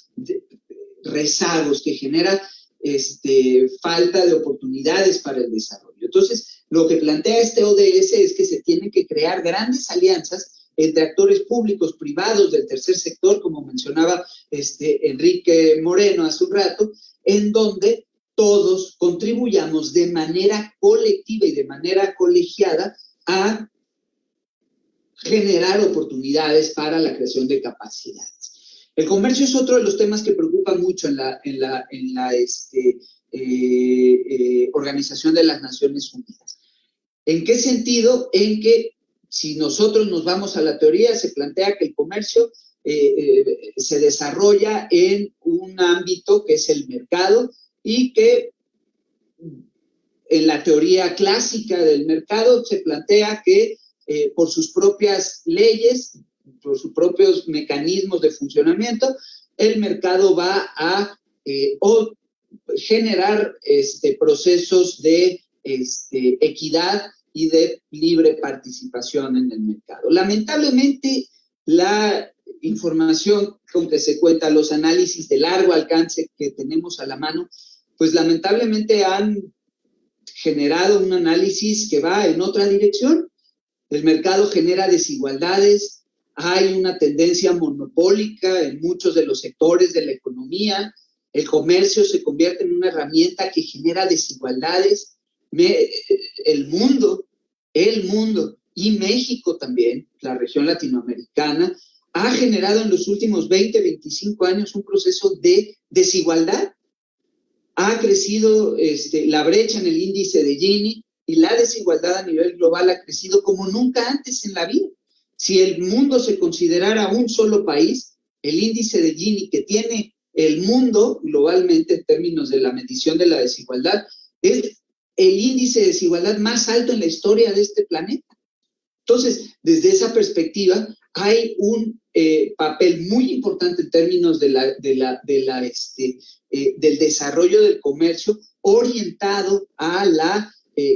rezagos, que genera falta de oportunidades para el desarrollo. Entonces, lo que plantea este ODS es que se tienen que crear grandes alianzas entre actores públicos, privados, del tercer sector, como mencionaba Enrique Moreno hace un rato, en donde todos contribuyamos de manera colectiva y de manera colegiada a generar oportunidades para la creación de capacidades. El comercio es otro de los temas que preocupa mucho en la Organización de las Naciones Unidas. ¿En qué sentido? En que si nosotros nos vamos a la teoría, se plantea que el comercio se desarrolla en un ámbito que es el mercado y que en la teoría clásica del mercado se plantea que por sus propias leyes, por sus propios mecanismos de funcionamiento, el mercado va a generar procesos de equidad y de libre participación en el mercado. Lamentablemente, la información con que se cuenta, los análisis de largo alcance que tenemos a la mano, pues lamentablemente han generado un análisis que va en otra dirección. El mercado genera desigualdades, hay una tendencia monopólica en muchos de los sectores de la economía, el comercio se convierte en una herramienta que genera desigualdades. El mundo y México también, la región latinoamericana, ha generado en los últimos 20, 25 años un proceso de desigualdad. Ha crecido la brecha en el índice de Gini y la desigualdad a nivel global ha crecido como nunca antes en la vida. Si el mundo se considerara un solo país, el índice de Gini que tiene el mundo globalmente en términos de la medición de la desigualdad es el índice de desigualdad más alto en la historia de este planeta. Entonces, desde esa perspectiva, hay un papel muy importante en términos del desarrollo del comercio orientado a la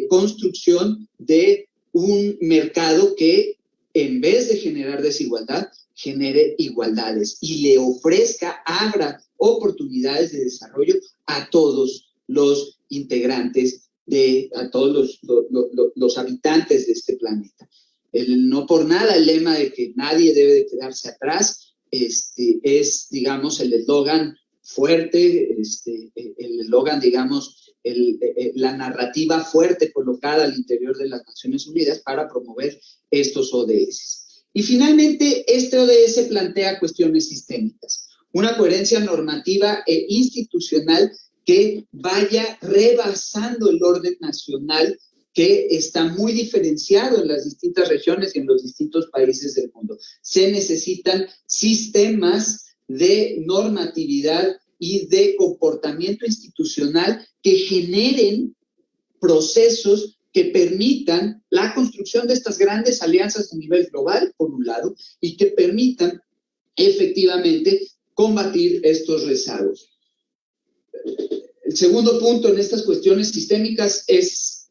construcción de un mercado que, en vez de generar desigualdad, genere igualdades y le ofrezca, abra oportunidades de desarrollo a todos los integrantes, a todos los habitantes de este planeta. No por nada el lema de que nadie debe de quedarse atrás es, digamos, el eslogan fuerte, el eslogan, digamos, la narrativa fuerte colocada al interior de las Naciones Unidas para promover estos ODS. Y finalmente, este ODS plantea cuestiones sistémicas, una coherencia normativa e institucional que vaya rebasando el orden nacional que está muy diferenciado en las distintas regiones y en los distintos países del mundo. Se necesitan sistemas de normatividad y de comportamiento institucional que generen procesos que permitan la construcción de estas grandes alianzas a nivel global, por un lado, y que permitan efectivamente combatir estos rezagos. El segundo punto en estas cuestiones sistémicas es,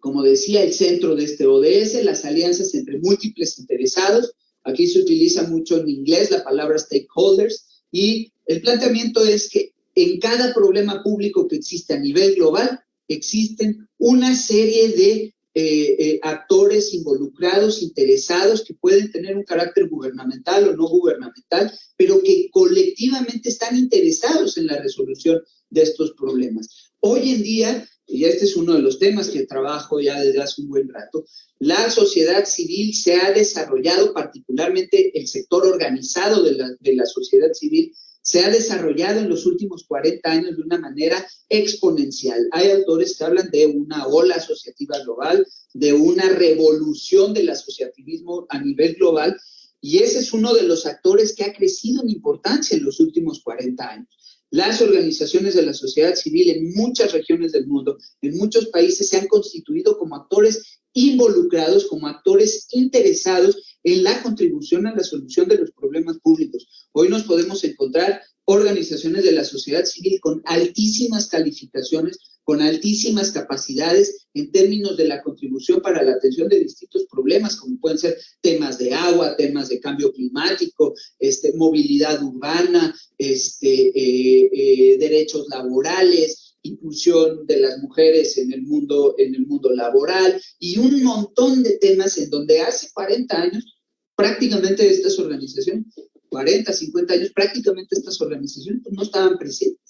como decía, el centro de este ODS, las alianzas entre múltiples interesados. Aquí se utiliza mucho en inglés la palabra stakeholders, y el planteamiento es que en cada problema público que existe a nivel global, existen una serie de actores involucrados, interesados, que pueden tener un carácter gubernamental o no gubernamental, pero que colectivamente están interesados en la resolución de estos problemas. Hoy en día, y este es uno de los temas que trabajo ya desde hace un buen rato, la sociedad civil se ha desarrollado, particularmente el sector organizado de la sociedad civil, se ha desarrollado en los últimos 40 años de una manera exponencial. Hay autores que hablan de una ola asociativa global, de una revolución del asociativismo a nivel global, y ese es uno de los actores que ha crecido en importancia en los últimos 40 años. Las organizaciones de la sociedad civil en muchas regiones del mundo, en muchos países, se han constituido como actores involucrados, como actores interesados en la contribución a la solución de los problemas públicos. Hoy nos podemos encontrar organizaciones de la sociedad civil con altísimas calificaciones, con altísimas capacidades en términos de la contribución para la atención de distintos problemas, como pueden ser temas de agua, temas de cambio climático, movilidad urbana, derechos laborales, inclusión de las mujeres en el mundo laboral, y un montón de temas en donde hace 40 años prácticamente estas organizaciones, 40, 50 años, prácticamente estas organizaciones no estaban presentes.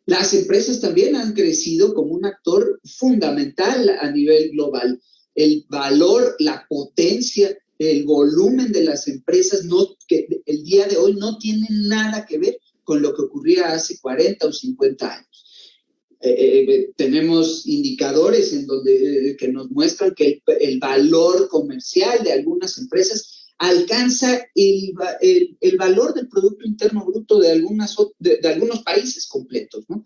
Las empresas también han crecido como un actor fundamental a nivel global. El valor, la potencia, el volumen de las empresas que el día de hoy no tienen nada que ver con lo que ocurría hace 40 o 50 años. Tenemos indicadores en donde que nos muestran que el valor comercial de algunas empresas alcanza el valor del Producto Interno Bruto de algunos países completos, ¿no?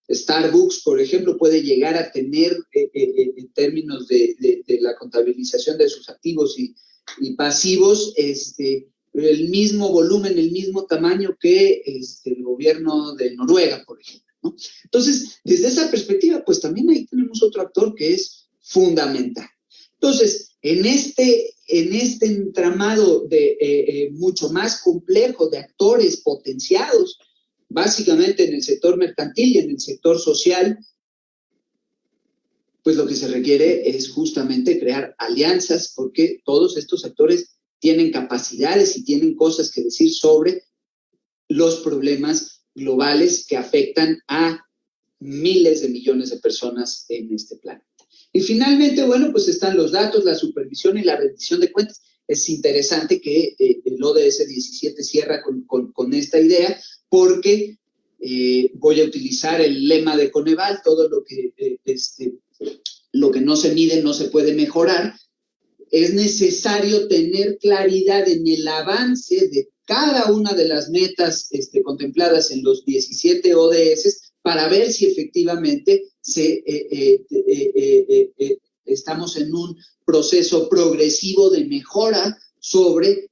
Starbucks, por ejemplo, puede llegar a tener, en términos de la contabilización de sus activos y pasivos, el mismo volumen, el mismo tamaño que el gobierno de Noruega, por ejemplo, ¿no? Entonces, desde esa perspectiva, pues también ahí tenemos otro actor que es fundamental. Entonces, en este entramado de mucho más complejo de actores potenciados, básicamente en el sector mercantil y en el sector social, pues lo que se requiere es justamente crear alianzas, porque todos estos actores tienen capacidades y tienen cosas que decir sobre los problemas globales que afectan a miles de millones de personas en este planeta. Y finalmente, bueno, pues están los datos, la supervisión y la rendición de cuentas. Es interesante que el ODS 17 cierra con esta idea, porque voy a utilizar el lema de Coneval: todo lo que no se mide no se puede mejorar. Es necesario tener claridad en el avance de cada una de las metas contempladas en los 17 ODS para ver si efectivamente estamos en un proceso progresivo de mejora sobre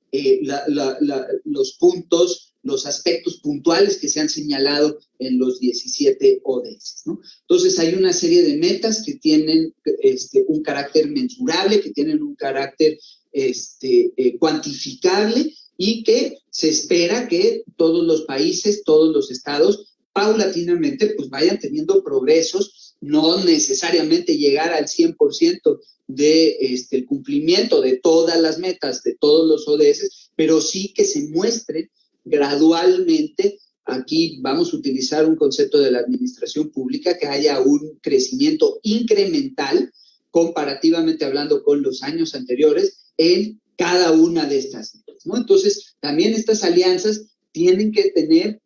los puntos, los aspectos puntuales que se han señalado en los 17 ODS, ¿no? Entonces hay una serie de metas que tienen un carácter mensurable, que tienen un carácter cuantificable, y que se espera que todos los países, todos los estados, paulatinamente pues vayan teniendo progresos, no necesariamente llegar al 100% el cumplimiento de todas las metas, de todos los ODS, pero sí que se muestre gradualmente. Aquí vamos a utilizar un concepto de la administración pública, que haya un crecimiento incremental, comparativamente hablando con los años anteriores, en cada una de estas metas, ¿no? Entonces, también estas alianzas tienen que tener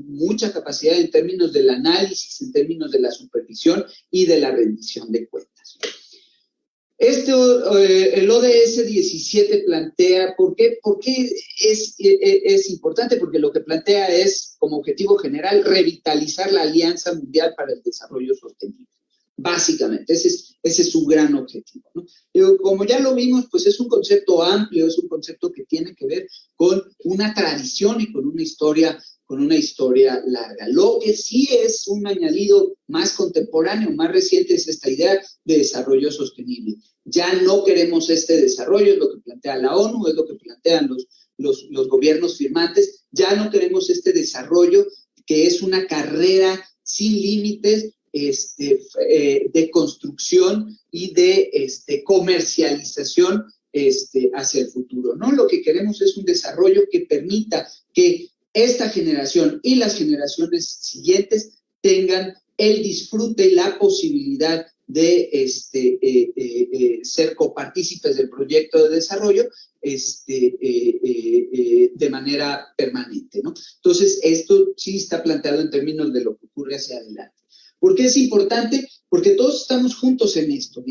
mucha capacidad en términos del análisis, en términos de la supervisión y de la rendición de cuentas. El ODS 17 plantea, ¿por qué es importante? Porque lo que plantea es, como objetivo general, revitalizar la Alianza Mundial para el Desarrollo Sostenible. Básicamente, ese es su gran objetivo, ¿no? Como ya lo vimos, pues es un concepto amplio, es un concepto que tiene que ver con una tradición y con una historia larga. Lo que sí es un añadido más contemporáneo, más reciente, es esta idea de desarrollo sostenible. Ya no queremos este desarrollo, es lo que plantea la ONU, es lo que plantean los gobiernos firmantes. Ya no queremos este desarrollo que es una carrera sin límites, de construcción y de comercialización hacia el futuro, ¿no? Lo que queremos es un desarrollo que permita que esta generación y las generaciones siguientes tengan el disfrute y la posibilidad de ser copartícipes del proyecto de desarrollo de manera permanente, ¿no? Entonces, esto sí está planteado en términos de lo que ocurre hacia adelante. ¿Por qué es importante? Porque todos estamos juntos en esto,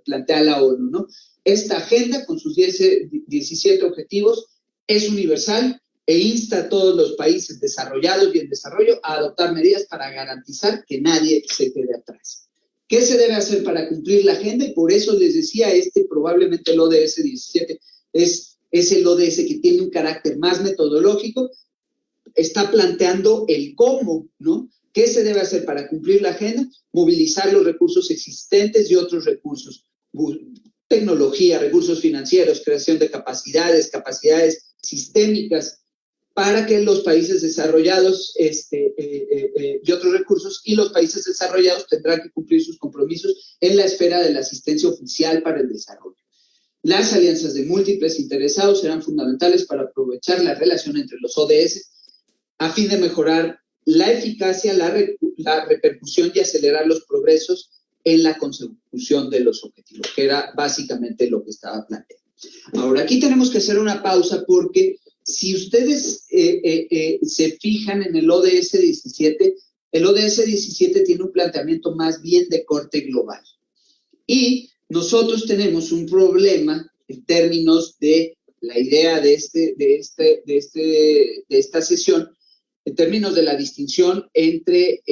plantea la ONU, ¿no? Esta agenda, con sus 17 objetivos, es universal e insta a todos los países desarrollados y en desarrollo a adoptar medidas para garantizar que nadie se quede atrás. ¿Qué se debe hacer para cumplir la agenda? Y por eso les decía, probablemente el ODS 17 es el ODS que tiene un carácter más metodológico, está planteando el cómo, ¿no? ¿Qué se debe hacer para cumplir la agenda? Movilizar los recursos existentes y otros recursos, tecnología, recursos financieros, creación de capacidades sistémicas, para que los países desarrollados y otros recursos, y los países desarrollados tendrán que cumplir sus compromisos en la esfera de la asistencia oficial para el desarrollo. Las alianzas de múltiples interesados serán fundamentales para aprovechar la relación entre los ODS a fin de mejorar la eficacia, la repercusión y acelerar los progresos en la consecución de los objetivos, que era básicamente lo que estaba planteando. Ahora, aquí tenemos que hacer una pausa, porque si ustedes se fijan en el ODS 17, el ODS 17 tiene un planteamiento más bien de corte global. Y nosotros tenemos un problema en términos de la idea de esta sesión, en términos de la distinción entre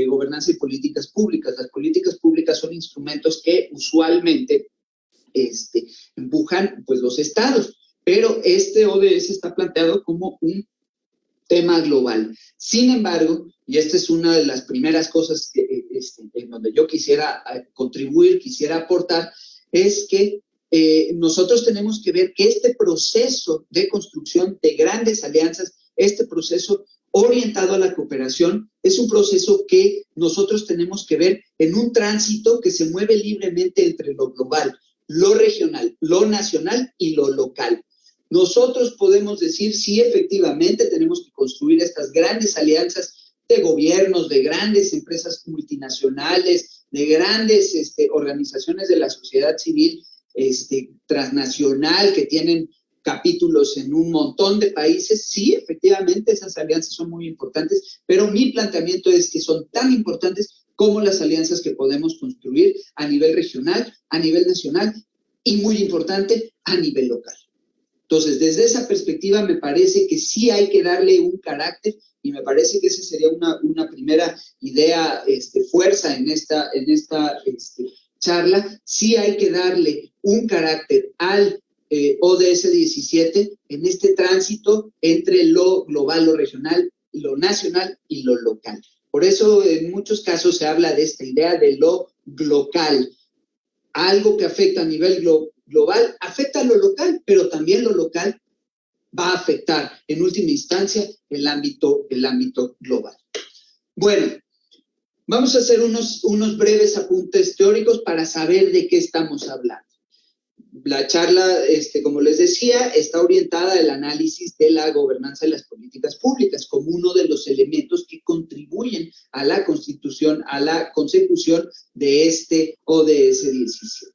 gobernanza y políticas públicas. Las políticas públicas son instrumentos que usualmente empujan pues los estados, pero este ODS está planteado como un tema global. Sin embargo, y esta es una de las primeras cosas en donde yo quisiera contribuir, quisiera aportar, es que nosotros tenemos que ver que este proceso de construcción de grandes alianzas, este proceso orientado a la cooperación, es un proceso que nosotros tenemos que ver en un tránsito que se mueve libremente entre lo global, lo regional, lo nacional y lo local. Nosotros podemos decir, sí, efectivamente, tenemos que construir estas grandes alianzas de gobiernos, de grandes empresas multinacionales, de grandes organizaciones de la sociedad civil transnacional que tienen capítulos en un montón de países. Sí, efectivamente, esas alianzas son muy importantes, pero mi planteamiento es que son tan importantes como las alianzas que podemos construir a nivel regional, a nivel nacional y, muy importante, a nivel local. Entonces, desde esa perspectiva, me parece que sí hay que darle un carácter, y me parece que esa sería una primera idea, fuerza en esta charla. Sí hay que darle un carácter al ODS 17 en este tránsito entre lo global, lo regional, lo nacional y lo local. Por eso, en muchos casos se habla de esta idea de lo local. Algo que afecta a nivel global afecta a lo local, pero también lo local va a afectar en última instancia el ámbito global. Bueno, vamos a hacer unos breves apuntes teóricos para saber de qué estamos hablando. La charla, como les decía, está orientada al análisis de la gobernanza de las políticas públicas como uno de los elementos que contribuyen a la constitución, a la consecución de este ODS 17.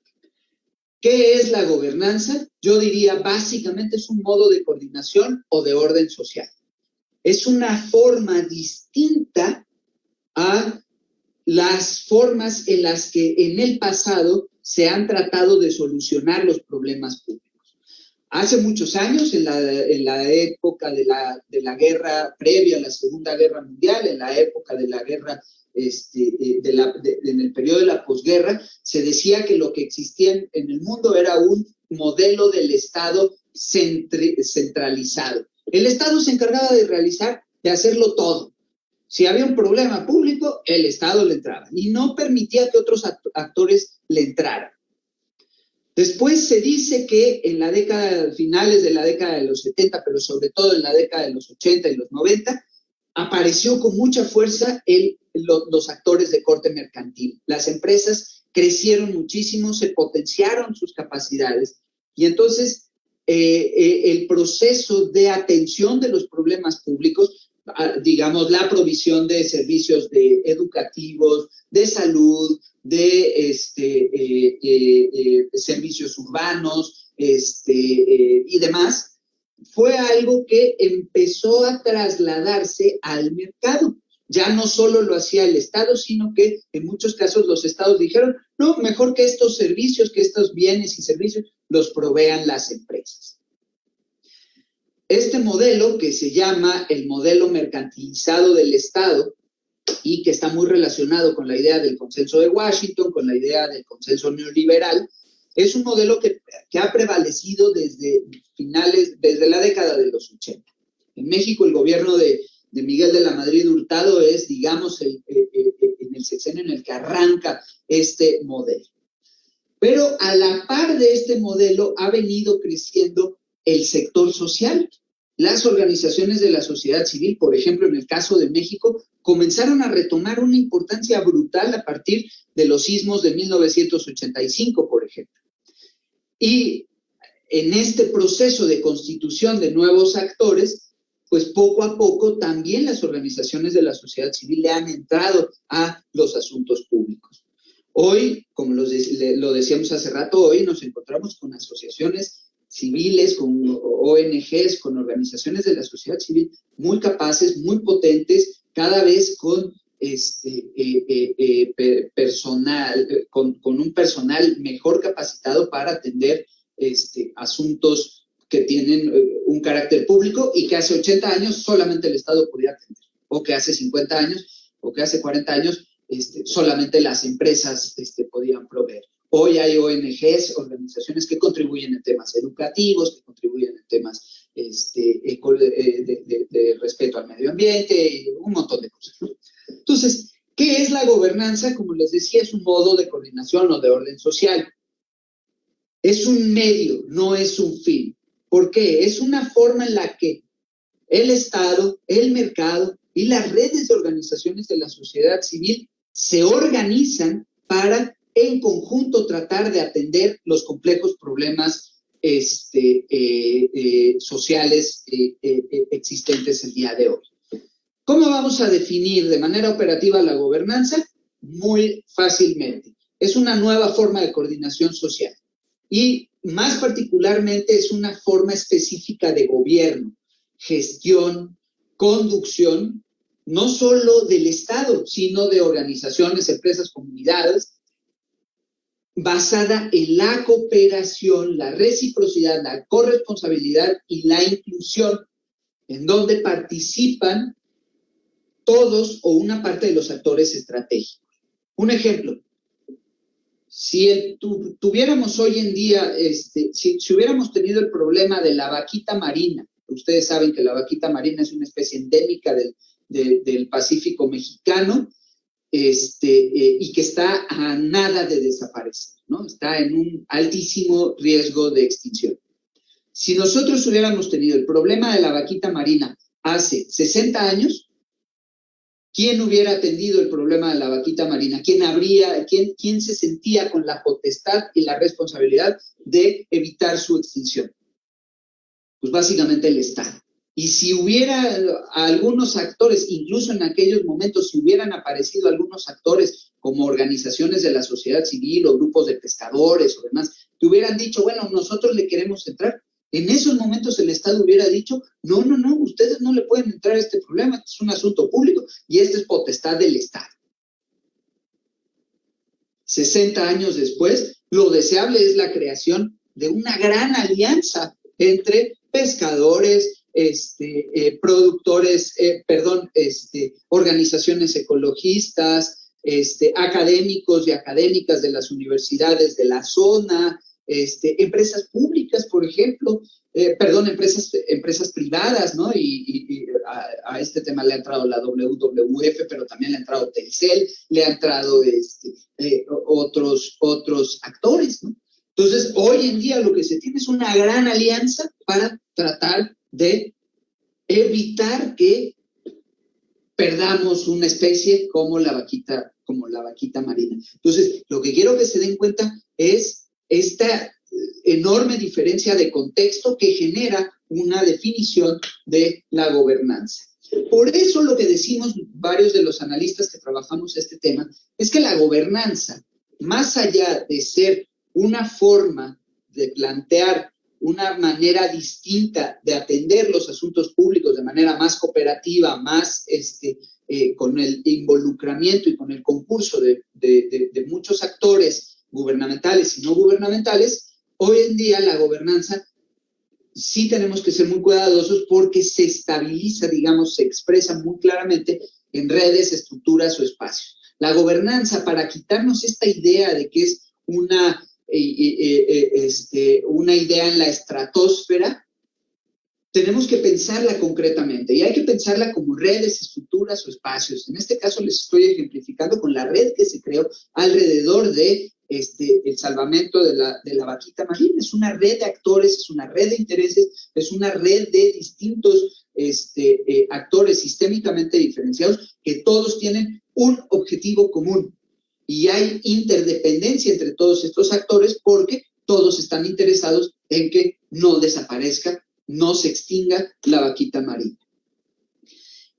¿Qué es la gobernanza? Yo diría básicamente es un modo de coordinación o de orden social. Es una forma distinta a las formas en las que en el pasado se han tratado de solucionar los problemas públicos. Hace muchos años, en la época de la guerra previa a la Segunda Guerra Mundial, en la época de la guerra, en el periodo de la posguerra, se decía que lo que existía en el mundo era un modelo del Estado centralizado. El Estado se encargaba de hacerlo todo. Si había un problema público, el Estado le entraba y no permitía que otros actores le entraran. Después se dice que en finales de la década de los 70, pero sobre todo en la década de los 80 y los 90, apareció con mucha fuerza los actores de corte mercantil. Las empresas crecieron muchísimo, se potenciaron sus capacidades y entonces el proceso de atención de los problemas públicos, digamos, la provisión de servicios educativos, de salud, de servicios urbanos y demás, fue algo que empezó a trasladarse al mercado. Ya no solo lo hacía el Estado, sino que en muchos casos los estados dijeron, no, mejor que estos servicios, que estos bienes y servicios los provean las empresas. Este modelo, que se llama el modelo mercantilizado del Estado y que está muy relacionado con la idea del consenso de Washington, con la idea del consenso neoliberal, es un modelo que ha prevalecido desde la década de los 80. En México, el gobierno de Miguel de la Madrid Hurtado es, digamos, en el sexenio en el que arranca este modelo. Pero a la par de este modelo ha venido creciendo el sector social. Las organizaciones de la sociedad civil, por ejemplo, en el caso de México, comenzaron a retomar una importancia brutal a partir de los sismos de 1985, por ejemplo. Y en este proceso de constitución de nuevos actores, pues poco a poco también las organizaciones de la sociedad civil le han entrado a los asuntos públicos. Hoy, como lo decíamos hace rato, hoy nos encontramos con asociaciones civiles, con ONGs, con organizaciones de la sociedad civil muy capaces, muy potentes, cada vez con un personal mejor capacitado para atender asuntos que tienen un carácter público y que hace 80 años solamente el Estado podía atender, o que hace 50 años, o que hace 40 años solamente las empresas podían proveer. Hoy hay ONGs, organizaciones que contribuyen en temas educativos, que contribuyen en temas de respeto al medio ambiente, un montón de cosas, ¿no? Entonces, ¿qué es la gobernanza? Como les decía, es un modo de coordinación o de orden social. Es un medio, no es un fin. ¿Por qué? Es una forma en la que el Estado, el mercado y las redes de organizaciones de la sociedad civil se organizan para, en conjunto, tratar de atender los complejos problemas sociales existentes el día de hoy. ¿Cómo vamos a definir de manera operativa la gobernanza? Muy fácilmente. Es una nueva forma de coordinación social y más particularmente es una forma específica de gobierno, gestión, conducción, no solo del Estado, sino de organizaciones, empresas, comunidades, basada en la cooperación, la reciprocidad, la corresponsabilidad y la inclusión, en donde participan todos o una parte de los actores estratégicos. Un ejemplo, si tuviéramos hoy en día, si hubiéramos tenido el problema de la vaquita marina, ustedes saben que la vaquita marina es una especie endémica del Pacífico mexicano, y que está a nada de desaparecer, ¿no? Está en un altísimo riesgo de extinción. Si nosotros hubiéramos tenido el problema de la vaquita marina hace 60 años, ¿quién hubiera atendido el problema de la vaquita marina? ¿Quién se sentía con la potestad y la responsabilidad de evitar su extinción? Pues básicamente el Estado. Y si hubiera algunos actores, incluso en aquellos momentos, si hubieran aparecido algunos actores como organizaciones de la sociedad civil o grupos de pescadores o demás, que hubieran dicho, bueno, nosotros le queremos entrar, en esos momentos el Estado hubiera dicho, no, ustedes no le pueden entrar a este problema, es un asunto público y esta es potestad del Estado. 60 años después, lo deseable es la creación de una gran alianza entre pescadores, productores, organizaciones ecologistas, académicos y académicas de las universidades de la zona, empresas públicas, por ejemplo, empresas privadas, ¿no? Y a este tema le ha entrado la WWF, pero también le ha entrado Telcel, le ha entrado otros actores, ¿no? Entonces, hoy en día lo que se tiene es una gran alianza para tratar de evitar que perdamos una especie como la vaquita marina. Entonces, lo que quiero que se den cuenta es esta enorme diferencia de contexto que genera una definición de la gobernanza. Por eso lo que decimos varios de los analistas que trabajamos este tema es que la gobernanza, más allá de ser una forma de plantear una manera distinta de atender los asuntos públicos de manera más cooperativa, más con el involucramiento y con el concurso de muchos actores gubernamentales y no gubernamentales, hoy en día la gobernanza sí tenemos que ser muy cuidadosos porque se estabiliza, digamos, se expresa muy claramente en redes, estructuras o espacios. La gobernanza, para quitarnos esta idea de que es una idea en la estratosfera, tenemos que pensarla concretamente y hay que pensarla como redes, estructuras o espacios. En este caso les estoy ejemplificando con la red que se creó alrededor de el salvamento de la vaquita marina. Es una red de actores, es una red de intereses, es una red de distintos actores sistémicamente diferenciados que todos tienen un objetivo común. Y hay interdependencia entre todos estos actores porque todos están interesados en que no desaparezca, no se extinga la vaquita marina.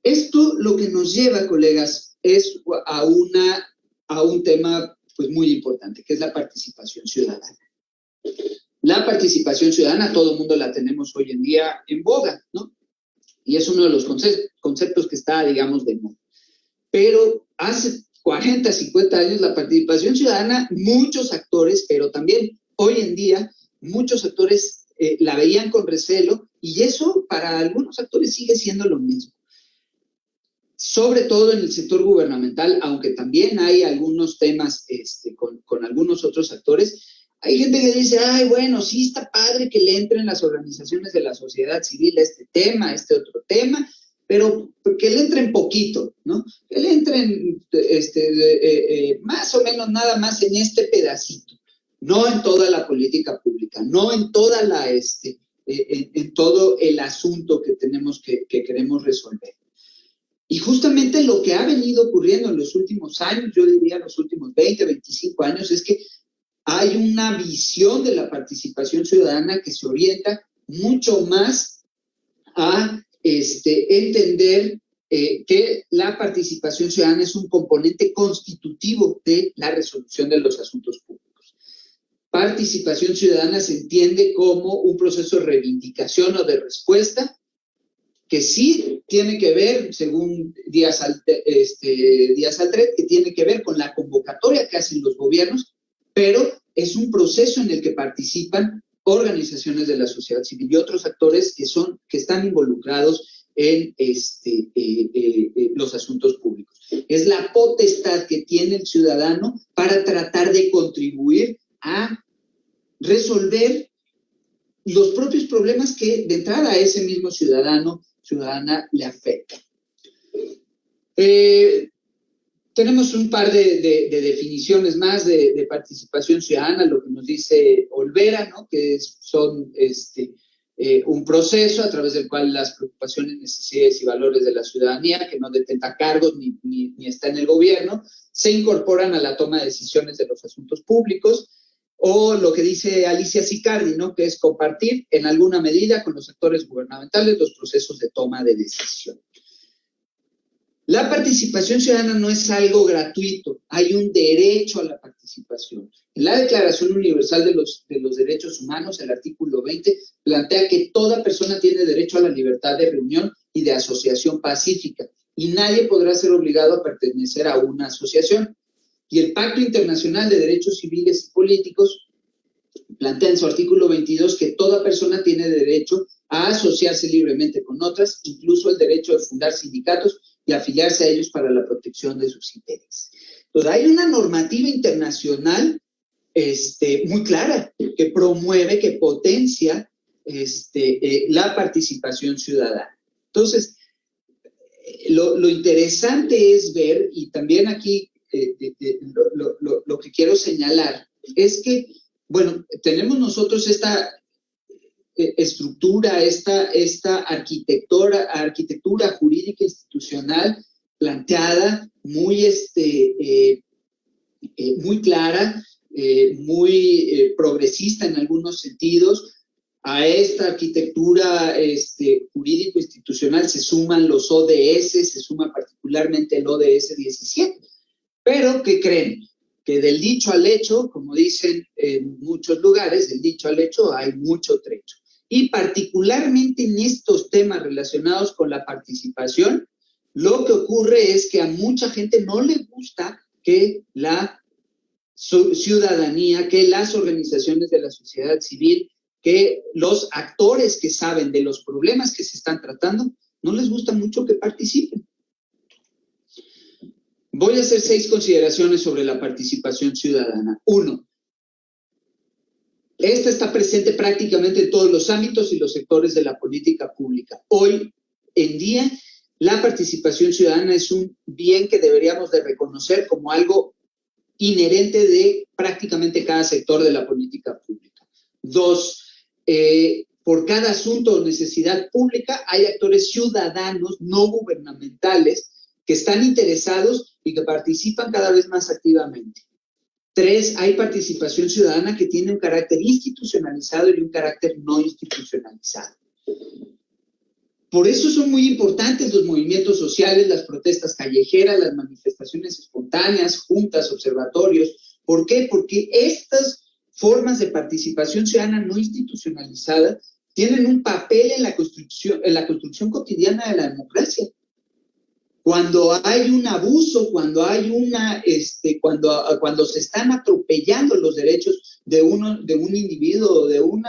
Esto lo que nos lleva, colegas, es a un tema pues, muy importante, que es la participación ciudadana. La participación ciudadana, todo el mundo la tenemos hoy en día en boga, ¿no? Y es uno de los conceptos que está, digamos, de moda. Pero hace 40, 50 años la participación ciudadana, muchos actores, pero también hoy en día muchos actores la veían con recelo y eso para algunos actores sigue siendo lo mismo. Sobre todo en el sector gubernamental, aunque también hay algunos temas con algunos otros actores, Hay gente que dice, ay, bueno, sí está padre que le entren las organizaciones de la sociedad civil a este tema, a este otro tema, pero que le entren poquito, ¿no? Que le entren más o menos nada más en este pedacito, no en toda la política pública, no en toda en todo el asunto que que queremos resolver. Y justamente lo que ha venido ocurriendo en los últimos años, yo diría los últimos 20, 25 años, es que hay una visión de la participación ciudadana que se orienta mucho más a entender que la participación ciudadana es un componente constitutivo de la resolución de los asuntos públicos. Participación ciudadana se entiende como un proceso de reivindicación o de respuesta que sí tiene que ver, según Díaz Altret, que tiene que ver con la convocatoria que hacen los gobiernos, pero es un proceso en el que participan organizaciones de la sociedad civil y otros actores que están involucrados en los asuntos públicos. Es la potestad que tiene el ciudadano para tratar de contribuir a resolver los propios problemas que de entrada a ese mismo ciudadana le afectan. Tenemos un par de definiciones más de participación ciudadana, lo que nos dice Olvera, ¿no? Que son un proceso a través del cual las preocupaciones, necesidades y valores de la ciudadanía, que no detenta cargos ni está en el gobierno, se incorporan a la toma de decisiones de los asuntos públicos, o lo que dice Alicia Sicardi, ¿no? Que es compartir en alguna medida con los sectores gubernamentales los procesos de toma de decisión. La participación ciudadana no es algo gratuito, hay un derecho a la participación. En la Declaración Universal de los Derechos Humanos, el artículo 20, plantea que toda persona tiene derecho a la libertad de reunión y de asociación pacífica, y nadie podrá ser obligado a pertenecer a una asociación. Y el Pacto Internacional de Derechos Civiles y Políticos plantea en su artículo 22 que toda persona tiene derecho a asociarse libremente con otras, incluso el derecho de fundar sindicatos y afiliarse a ellos para la protección de sus intereses. Entonces, hay una normativa internacional muy clara que promueve, que potencia la participación ciudadana. Entonces, lo interesante es ver, y también aquí lo que quiero señalar, es que, bueno, tenemos nosotros esta estructura, esta arquitectura jurídica institucional planteada muy clara, muy progresista en algunos sentidos. A esta arquitectura jurídico-institucional se suman los ODS, se suma particularmente el ODS 17. Pero, ¿qué creen? Que del dicho al hecho, como dicen en muchos lugares, del dicho al hecho hay mucho trecho. Y particularmente en estos temas relacionados con la participación, lo que ocurre es que a mucha gente no le gusta que la ciudadanía, que las organizaciones de la sociedad civil, que los actores que saben de los problemas que se están tratando, no les gusta mucho que participen. Voy a hacer 6 consideraciones sobre la participación ciudadana. 1. Esta está presente prácticamente en todos los ámbitos y los sectores de la política pública. Hoy en día, la participación ciudadana es un bien que deberíamos de reconocer como algo inherente de prácticamente cada sector de la política pública. 2. Por cada asunto o necesidad pública hay actores ciudadanos no gubernamentales que están interesados y que participan cada vez más activamente. 3, hay participación ciudadana que tiene un carácter institucionalizado y un carácter no institucionalizado. Por eso son muy importantes los movimientos sociales, las protestas callejeras, las manifestaciones espontáneas, juntas, observatorios. ¿Por qué? Porque estas formas de participación ciudadana no institucionalizada tienen un papel en la construcción cotidiana de la democracia. Cuando hay un abuso, cuando hay cuando se están atropellando los derechos de un individuo o de un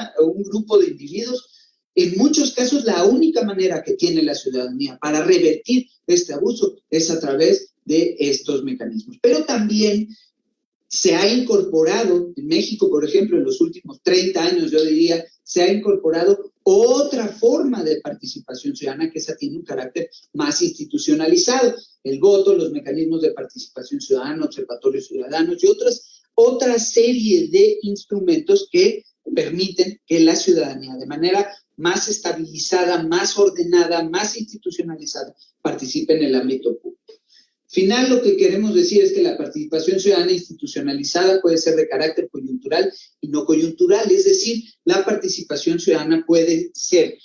grupo de individuos, en muchos casos la única manera que tiene la ciudadanía para revertir este abuso es a través de estos mecanismos. Pero también Se ha incorporado, en México, por ejemplo, en los últimos 30 años, yo diría, se ha incorporado otra forma de participación ciudadana, que esa tiene un carácter más institucionalizado. El voto, los mecanismos de participación ciudadana, observatorios ciudadanos y otra serie de instrumentos que permiten que la ciudadanía, de manera más estabilizada, más ordenada, más institucionalizada, participe en el ámbito público. Final, lo que queremos decir es que la participación ciudadana institucionalizada puede ser de carácter coyuntural y no coyuntural, es decir, la participación ciudadana puede ser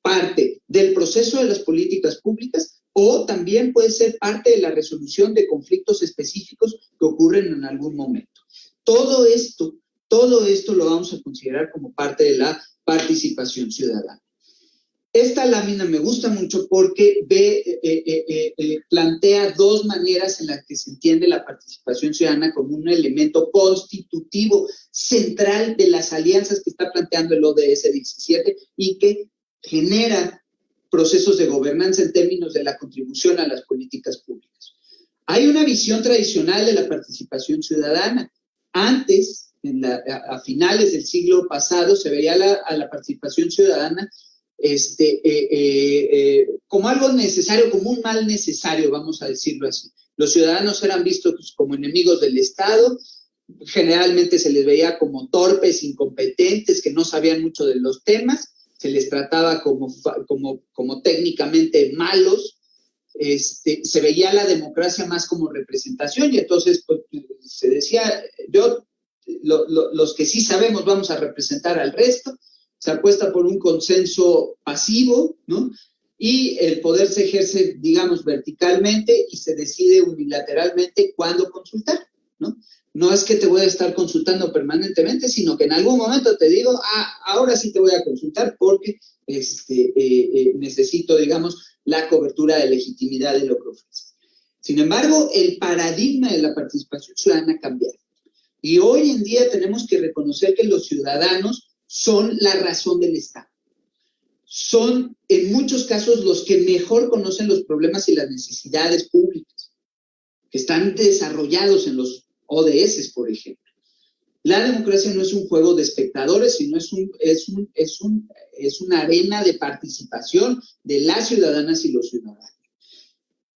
parte del proceso de las políticas públicas o también puede ser parte de la resolución de conflictos específicos que ocurren en algún momento. Todo esto lo vamos a considerar como parte de la participación ciudadana. Esta lámina me gusta mucho porque plantea dos maneras en las que se entiende la participación ciudadana como un elemento constitutivo central de las alianzas que está planteando el ODS 17 y que genera procesos de gobernanza en términos de la contribución a las políticas públicas. Hay una visión tradicional de la participación ciudadana. Antes, a finales del siglo pasado, se veía a la participación ciudadana como algo necesario, como un mal necesario, vamos a decirlo así. Los ciudadanos eran vistos como enemigos del Estado, generalmente se les veía como torpes, incompetentes, que no sabían mucho de los temas, se les trataba como técnicamente malos, se veía la democracia más como representación y entonces pues, se decía, los que sí sabemos vamos a representar al resto. Se apuesta por un consenso pasivo, ¿no? Y el poder se ejerce, digamos, verticalmente y se decide unilateralmente cuándo consultar, ¿no? No es que te voy a estar consultando permanentemente, sino que en algún momento te digo, ahora sí te voy a consultar porque necesito, digamos, la cobertura de legitimidad de lo que ofrece. Sin embargo, el paradigma de la participación ciudadana ha cambiado. Y hoy en día tenemos que reconocer que los ciudadanos son la razón del Estado. Son, en muchos casos, los que mejor conocen los problemas y las necesidades públicas, que están desarrollados en los ODS, por ejemplo. La democracia no es un juego de espectadores, sino es una arena de participación de las ciudadanas y los ciudadanos.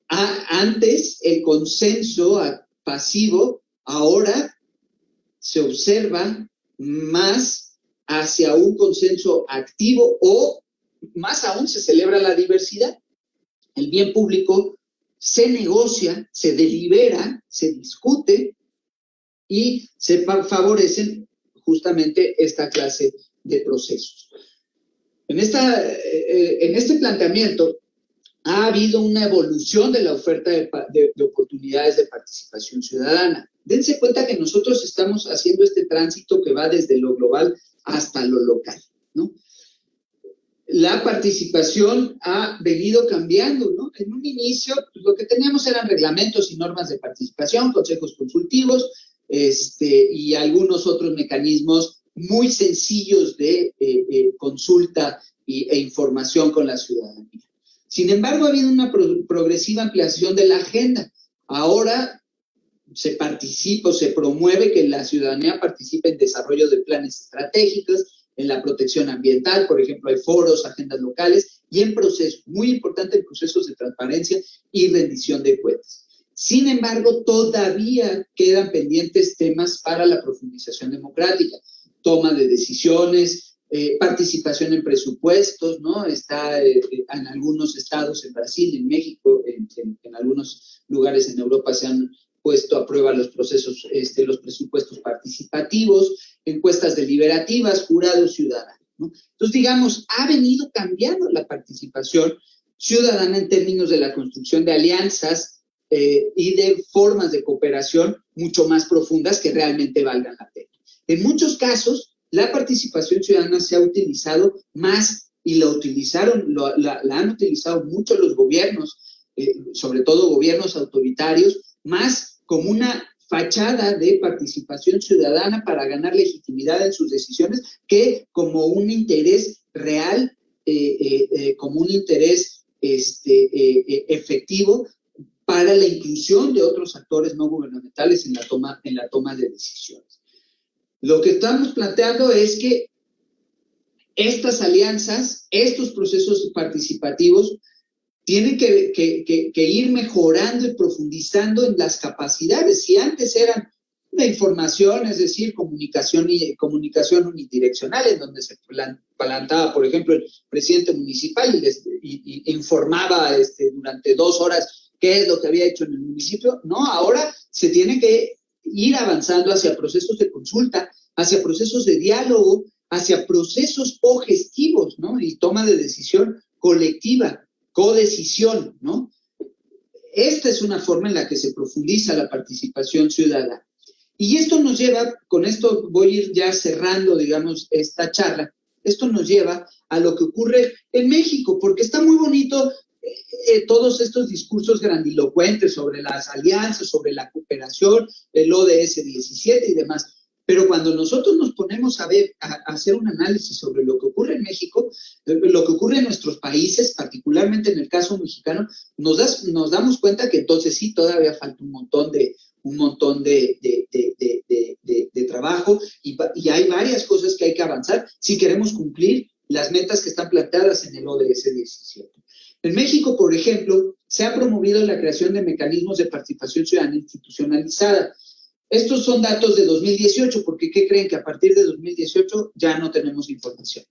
Antes, el consenso pasivo, ahora se observa más hacia un consenso activo o, más aún, se celebra la diversidad. El bien público se negocia, se delibera, se discute y se favorecen justamente esta clase de procesos. En este planteamiento ha habido una evolución de la oferta de oportunidades de participación ciudadana. Dense cuenta que nosotros estamos haciendo este tránsito que va desde lo global hasta lo local, ¿no? La participación ha venido cambiando, ¿no? En un inicio, pues, lo que teníamos eran reglamentos y normas de participación, consejos consultivos, y algunos otros mecanismos muy sencillos de consulta e información con la ciudadanía. Sin embargo, ha habido una progresiva ampliación de la agenda. Ahora se participa o se promueve que la ciudadanía participe en desarrollo de planes estratégicos, en la protección ambiental, por ejemplo, hay foros, agendas locales y en procesos, muy importante, en procesos de transparencia y rendición de cuentas. Sin embargo, todavía quedan pendientes temas para la profundización democrática, toma de decisiones, participación en presupuestos, ¿no? Está en algunos estados, en Brasil, en México, en algunos lugares en Europa se han puesto a prueba los procesos, los presupuestos participativos, encuestas deliberativas, jurados ciudadanos, ¿no? Entonces, digamos, ha venido cambiando la participación ciudadana en términos de la construcción de alianzas y de formas de cooperación mucho más profundas que realmente valgan la pena. En muchos casos, la participación ciudadana se ha utilizado más y la han utilizado mucho los gobiernos, sobre todo gobiernos autoritarios, más como una fachada de participación ciudadana para ganar legitimidad en sus decisiones que como un interés real, como un interés efectivo para la inclusión de otros actores no gubernamentales en la toma de decisiones. Lo que estamos planteando es que estas alianzas, estos procesos participativos, tienen que ir mejorando y profundizando en las capacidades. Si antes eran la información, es decir, comunicación unidireccional, en donde se plantaba, por ejemplo, el presidente municipal y informaba durante 2 horas qué es lo que había hecho en el municipio. No, ahora se tiene que ir avanzando hacia procesos de consulta, hacia procesos de diálogo, hacia procesos cogestivos, ¿no? Y toma de decisión colectiva, codecisión, ¿no? Esta es una forma en la que se profundiza la participación ciudadana. Y esto nos lleva, con esto voy a ir ya cerrando, digamos, esta charla, esto nos lleva a lo que ocurre en México, porque está muy bonito todos estos discursos grandilocuentes sobre las alianzas, sobre la cooperación, el ODS 17 y demás. Pero cuando nosotros nos ponemos a hacer un análisis sobre lo que ocurre en México, lo que ocurre en nuestros países, particularmente en el caso mexicano, nos damos cuenta que entonces sí todavía falta un montón de trabajo y hay varias cosas que hay que avanzar si queremos cumplir las metas que están planteadas en el ODS 17. En México, por ejemplo, se ha promovido la creación de mecanismos de participación ciudadana institucionalizada. Estos son datos de 2018, porque ¿qué creen? Que a partir de 2018 ya no tenemos información.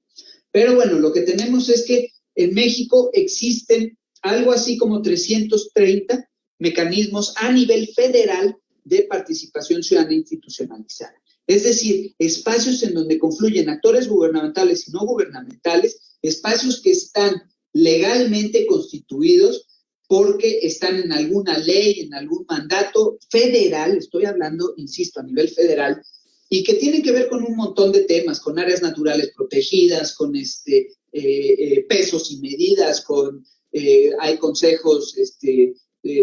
Pero bueno, lo que tenemos es que en México existen algo así como 330 mecanismos a nivel federal de participación ciudadana institucionalizada. Es decir, espacios en donde confluyen actores gubernamentales y no gubernamentales, espacios que están legalmente constituidos porque están en alguna ley, en algún mandato federal, estoy hablando, insisto, a nivel federal, y que tienen que ver con un montón de temas, con áreas naturales protegidas, con pesos y medidas, hay consejos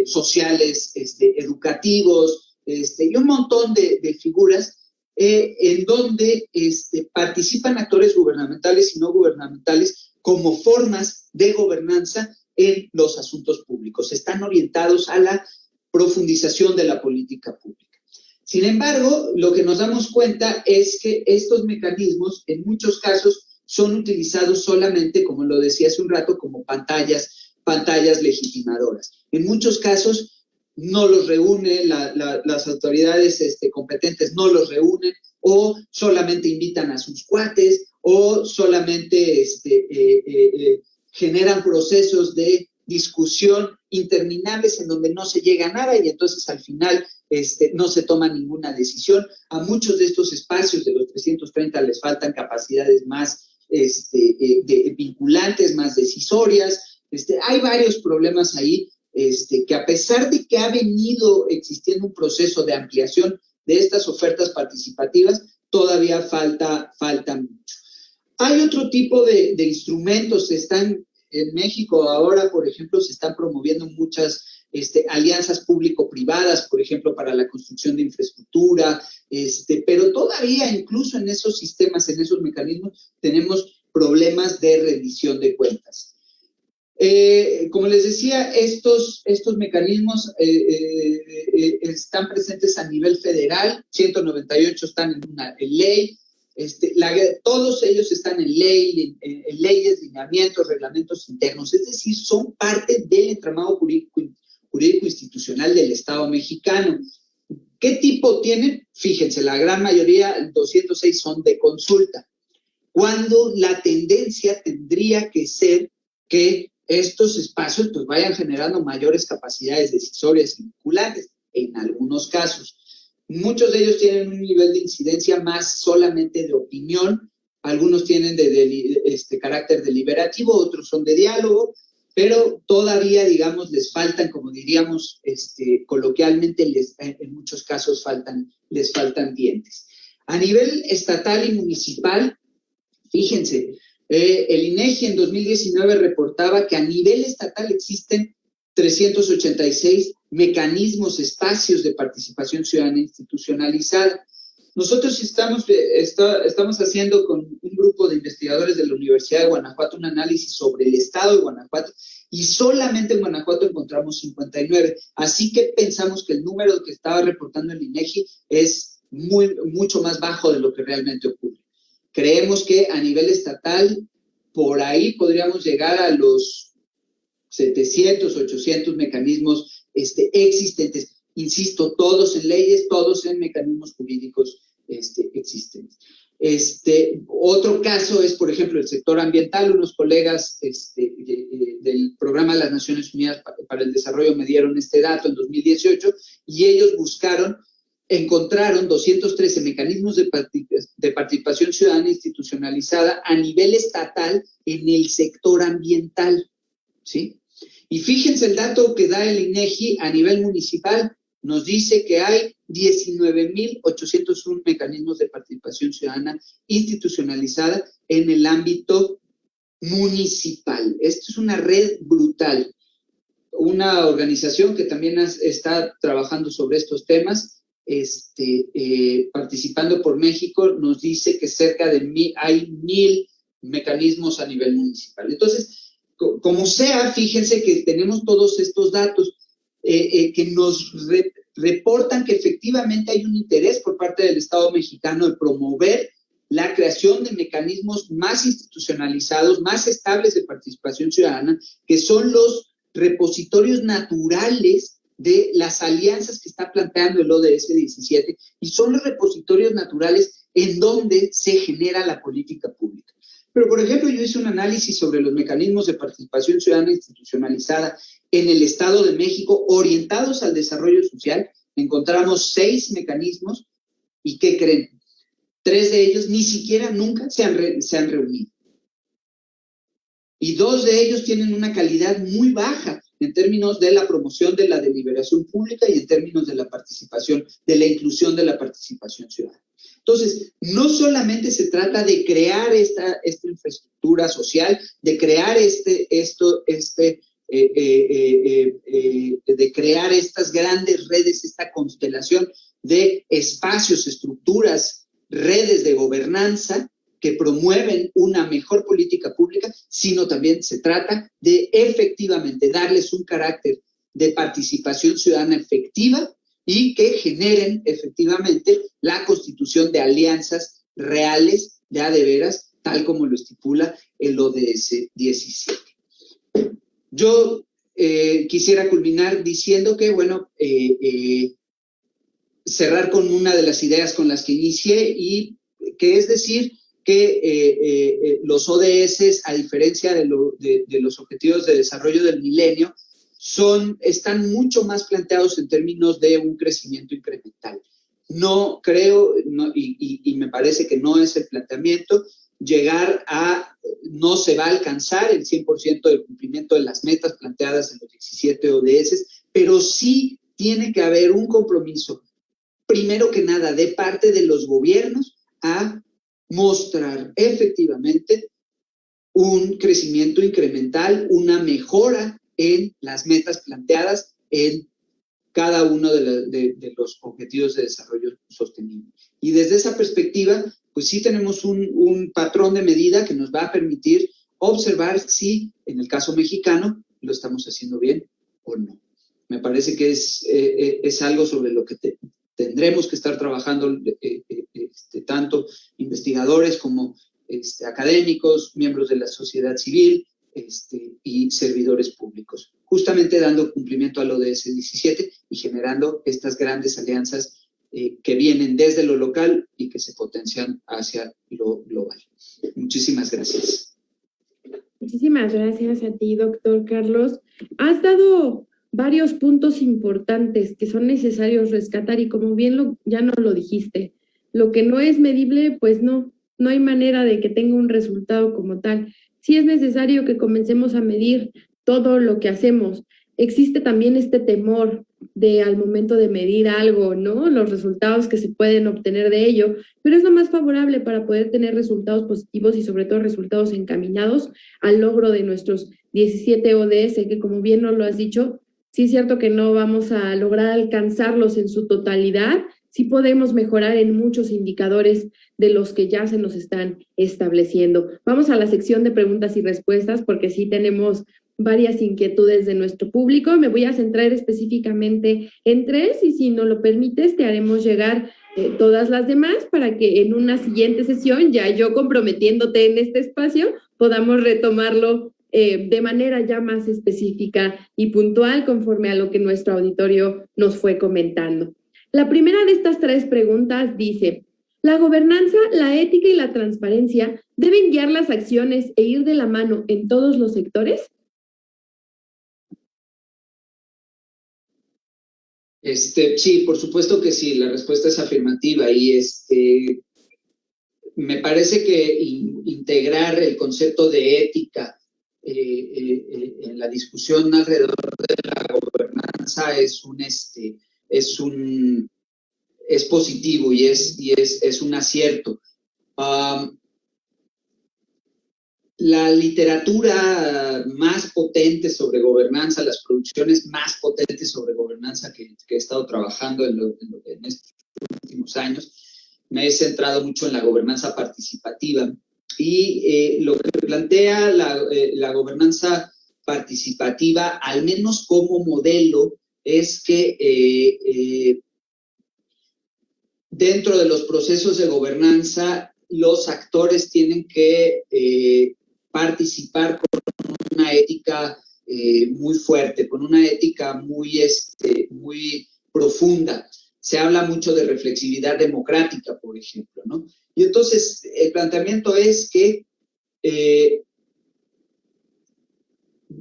sociales, educativos, y un montón de figuras en donde participan actores gubernamentales y no gubernamentales como formas de gobernanza en los asuntos públicos. Están orientados a la profundización de la política pública. Sin embargo, lo que nos damos cuenta es que estos mecanismos, en muchos casos, son utilizados solamente, como lo decía hace un rato, como pantallas legitimadoras. En muchos casos no los reúne, las autoridades competentes no los reúnen, o solamente invitan a sus cuates, o solamente generan procesos de discusión interminables en donde no se llega a nada y entonces al final no se toma ninguna decisión. A muchos de estos espacios, de los 330, les faltan capacidades más vinculantes, más decisorias. Hay varios problemas ahí que a pesar de que ha venido existiendo un proceso de ampliación de estas ofertas participativas, todavía falta mucho. Hay otro tipo de instrumentos, están en México ahora, por ejemplo, se están promoviendo muchas alianzas público-privadas, por ejemplo, para la construcción de infraestructura, pero todavía incluso en esos sistemas, en esos mecanismos, tenemos problemas de rendición de cuentas. Como les decía, estos mecanismos están presentes a nivel federal, 198 están en una ley, todos ellos están en leyes, lineamientos, reglamentos internos, es decir, son parte del entramado jurídico institucional del Estado mexicano. ¿Qué tipo tienen? Fíjense, la gran mayoría, 206, son de consulta, cuando la tendencia tendría que ser que estos espacios pues vayan generando mayores capacidades decisorias y vinculantes en algunos casos. Muchos de ellos tienen un nivel de incidencia más solamente de opinión, algunos tienen carácter deliberativo, otros son de diálogo, pero todavía, digamos, les faltan, como diríamos coloquialmente, en muchos casos les faltan dientes. A nivel estatal y municipal, fíjense, el INEGI en 2019 reportaba que a nivel estatal existen 386 mecanismos, espacios de participación ciudadana institucionalizada. Nosotros estamos haciendo con un grupo de investigadores de la Universidad de Guanajuato un análisis sobre el estado de Guanajuato y solamente en Guanajuato encontramos 59. Así que pensamos que el número que estaba reportando el INEGI es mucho más bajo de lo que realmente ocurre. Creemos que a nivel estatal, por ahí podríamos llegar a los 700, 800 mecanismos existentes. Insisto, todos en leyes, todos en mecanismos jurídicos existentes. Otro caso es, por ejemplo, el sector ambiental. Unos colegas del Programa de las Naciones Unidas para el Desarrollo me dieron este dato en 2018 y ellos encontraron 213 mecanismos de participación ciudadana institucionalizada a nivel estatal en el sector ambiental, ¿sí? Y fíjense el dato que da el INEGI a nivel municipal, nos dice que hay 19.801 mecanismos de participación ciudadana institucionalizada en el ámbito municipal. Esto es una red brutal. Una organización que también está trabajando sobre estos temas, participando por México, nos dice que cerca de hay 1,000 mecanismos a nivel municipal. Entonces, como sea, fíjense que tenemos todos estos datos que nos reportan que efectivamente hay un interés por parte del Estado mexicano de promover la creación de mecanismos más institucionalizados, más estables de participación ciudadana, que son los repositorios naturales de las alianzas que está planteando el ODS 17 y son los repositorios naturales en donde se genera la política pública. Pero, por ejemplo, yo hice un análisis sobre los mecanismos de participación ciudadana institucionalizada en el Estado de México orientados al desarrollo social. Encontramos 6 mecanismos y ¿qué creen? 3 de ellos ni siquiera nunca se han reunido. Y 2 de ellos tienen una calidad muy baja en términos de la promoción de la deliberación pública y en términos de la participación, de la inclusión de la participación ciudadana. Entonces, no solamente se trata de crear esta infraestructura social, de crear de crear estas grandes redes, esta constelación de espacios, estructuras, redes de gobernanza que promueven una mejor política pública, sino también se trata de efectivamente darles un carácter de participación ciudadana efectiva y que generen efectivamente la constitución de alianzas reales, de a de veras, tal como lo estipula el ODS 17. Yo quisiera culminar diciendo que, cerrar con una de las ideas con las que inicié, y que es decir que los ODS, a diferencia de los objetivos de desarrollo del milenio, están mucho más planteados en términos de un crecimiento incremental. No creo, y me parece que no es el planteamiento, no se va a alcanzar el 100% del cumplimiento de las metas planteadas en los 17 ODS, pero sí tiene que haber un compromiso, primero que nada, de parte de los gobiernos a mostrar efectivamente un crecimiento incremental, una mejora en las metas planteadas en cada uno de los objetivos de desarrollo sostenible. Y desde esa perspectiva, pues sí tenemos un patrón de medida que nos va a permitir observar si, en el caso mexicano, lo estamos haciendo bien o no. Me parece que es algo sobre lo que tendremos que estar trabajando tanto investigadores como académicos, miembros de la sociedad civil y servidores públicos, justamente dando cumplimiento al ODS 17 y generando estas grandes alianzas que vienen desde lo local y que se potencian hacia lo global. Muchísimas gracias. Muchísimas gracias a ti, doctor Carlos. Has dado varios puntos importantes que son necesarios rescatar y como bien ya nos lo dijiste, lo que no es medible, pues no hay manera de que tenga un resultado como tal. Sí es necesario que comencemos a medir todo lo que hacemos. Existe también este temor de al momento de medir algo, ¿no? Los resultados que se pueden obtener de ello, pero es lo más favorable para poder tener resultados positivos y sobre todo resultados encaminados al logro de nuestros 17 ODS, que como bien nos lo has dicho, sí es cierto que no vamos a lograr alcanzarlos en su totalidad, sí podemos mejorar en muchos indicadores de los que ya se nos están estableciendo. Vamos a la sección de preguntas y respuestas porque sí tenemos varias inquietudes de nuestro público. Me voy a centrar específicamente en 3 y si nos lo permites te haremos llegar todas las demás para que en una siguiente sesión, ya yo comprometiéndote en este espacio, podamos retomarlo de manera ya más específica y puntual conforme a lo que nuestro auditorio nos fue comentando. La primera de estas 3 preguntas dice: ¿la gobernanza, la ética y la transparencia deben guiar las acciones e ir de la mano en todos los sectores? Sí, por supuesto que sí, la respuesta es afirmativa y me parece que integrar el concepto de ética en la discusión alrededor de la gobernanza es positivo y es un acierto. La literatura más potente sobre gobernanza, las producciones más potentes sobre gobernanza que he estado trabajando en estos últimos años, me he centrado mucho en la gobernanza participativa y lo que plantea la gobernanza participativa, al menos como modelo, es que dentro de los procesos de gobernanza los actores tienen que participar con una ética muy fuerte, con una ética muy profunda. Se habla mucho de reflexividad democrática, por ejemplo, ¿no? Y entonces el planteamiento es que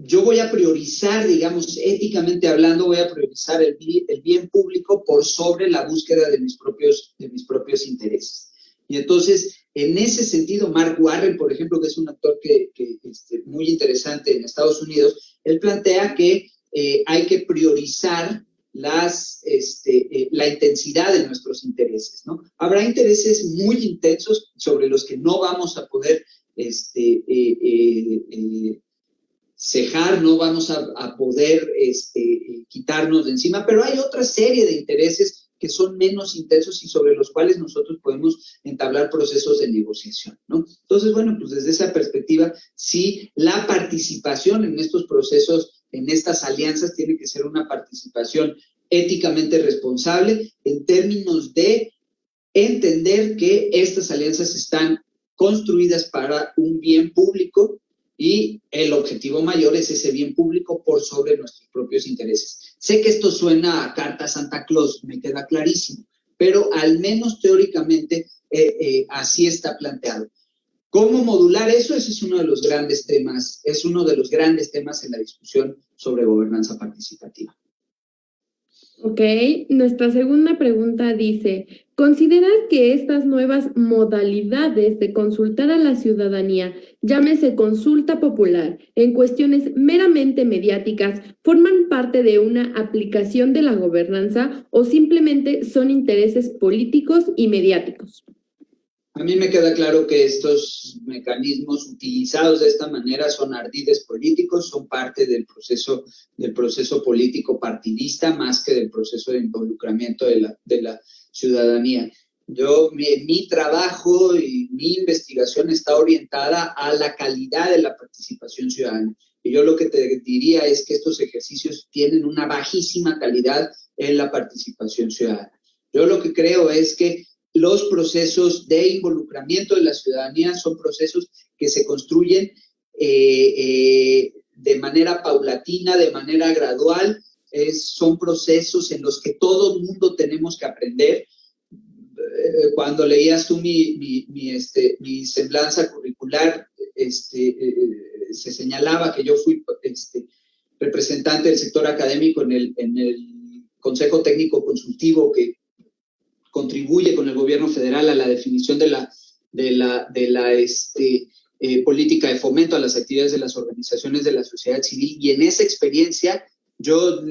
yo voy a priorizar, digamos, éticamente hablando, voy a priorizar el bien público por sobre la búsqueda de mis propios intereses. Y entonces, en ese sentido, Mark Warren, por ejemplo, que es un actor muy interesante en Estados Unidos, él plantea que hay que priorizar la intensidad de nuestros intereses, ¿no? Habrá intereses muy intensos sobre los que no vamos a poder cejar, no vamos a poder quitarnos de encima, pero hay otra serie de intereses que son menos intensos y sobre los cuales nosotros podemos entablar procesos de negociación, ¿no? Entonces, bueno, pues desde esa perspectiva, sí, la participación en estos procesos, en estas alianzas, tiene que ser una participación éticamente responsable en términos de entender que estas alianzas están construidas para un bien público y el objetivo mayor es ese bien público por sobre nuestros propios intereses. Sé que esto suena a carta Santa Claus, me queda clarísimo, pero al menos teóricamente así está planteado. ¿Cómo modular eso? Ese es uno de los grandes temas, en la discusión sobre gobernanza participativa. Ok, nuestra segunda pregunta dice: ¿consideras que estas nuevas modalidades de consultar a la ciudadanía, llámese consulta popular, en cuestiones meramente mediáticas, forman parte de una aplicación de la gobernanza o simplemente son intereses políticos y mediáticos? A mí me queda claro que estos mecanismos utilizados de esta manera son ardides políticos, son parte del proceso político partidista más que del proceso de involucramiento de la ciudadanía. Mi trabajo y mi investigación está orientada a la calidad de la participación ciudadana. Y yo lo que te diría es que estos ejercicios tienen una bajísima calidad en la participación ciudadana. Yo lo que creo es que los procesos de involucramiento de la ciudadanía son procesos que se construyen de manera paulatina, de manera gradual. Son procesos en los que todo el mundo tenemos que aprender. Cuando leías tú mi semblanza curricular, se señalaba que yo fui representante del sector académico en el Consejo Técnico Consultivo que contribuye con el gobierno federal a la definición de la política de fomento a las actividades de las organizaciones de la sociedad civil, y en esa experiencia yo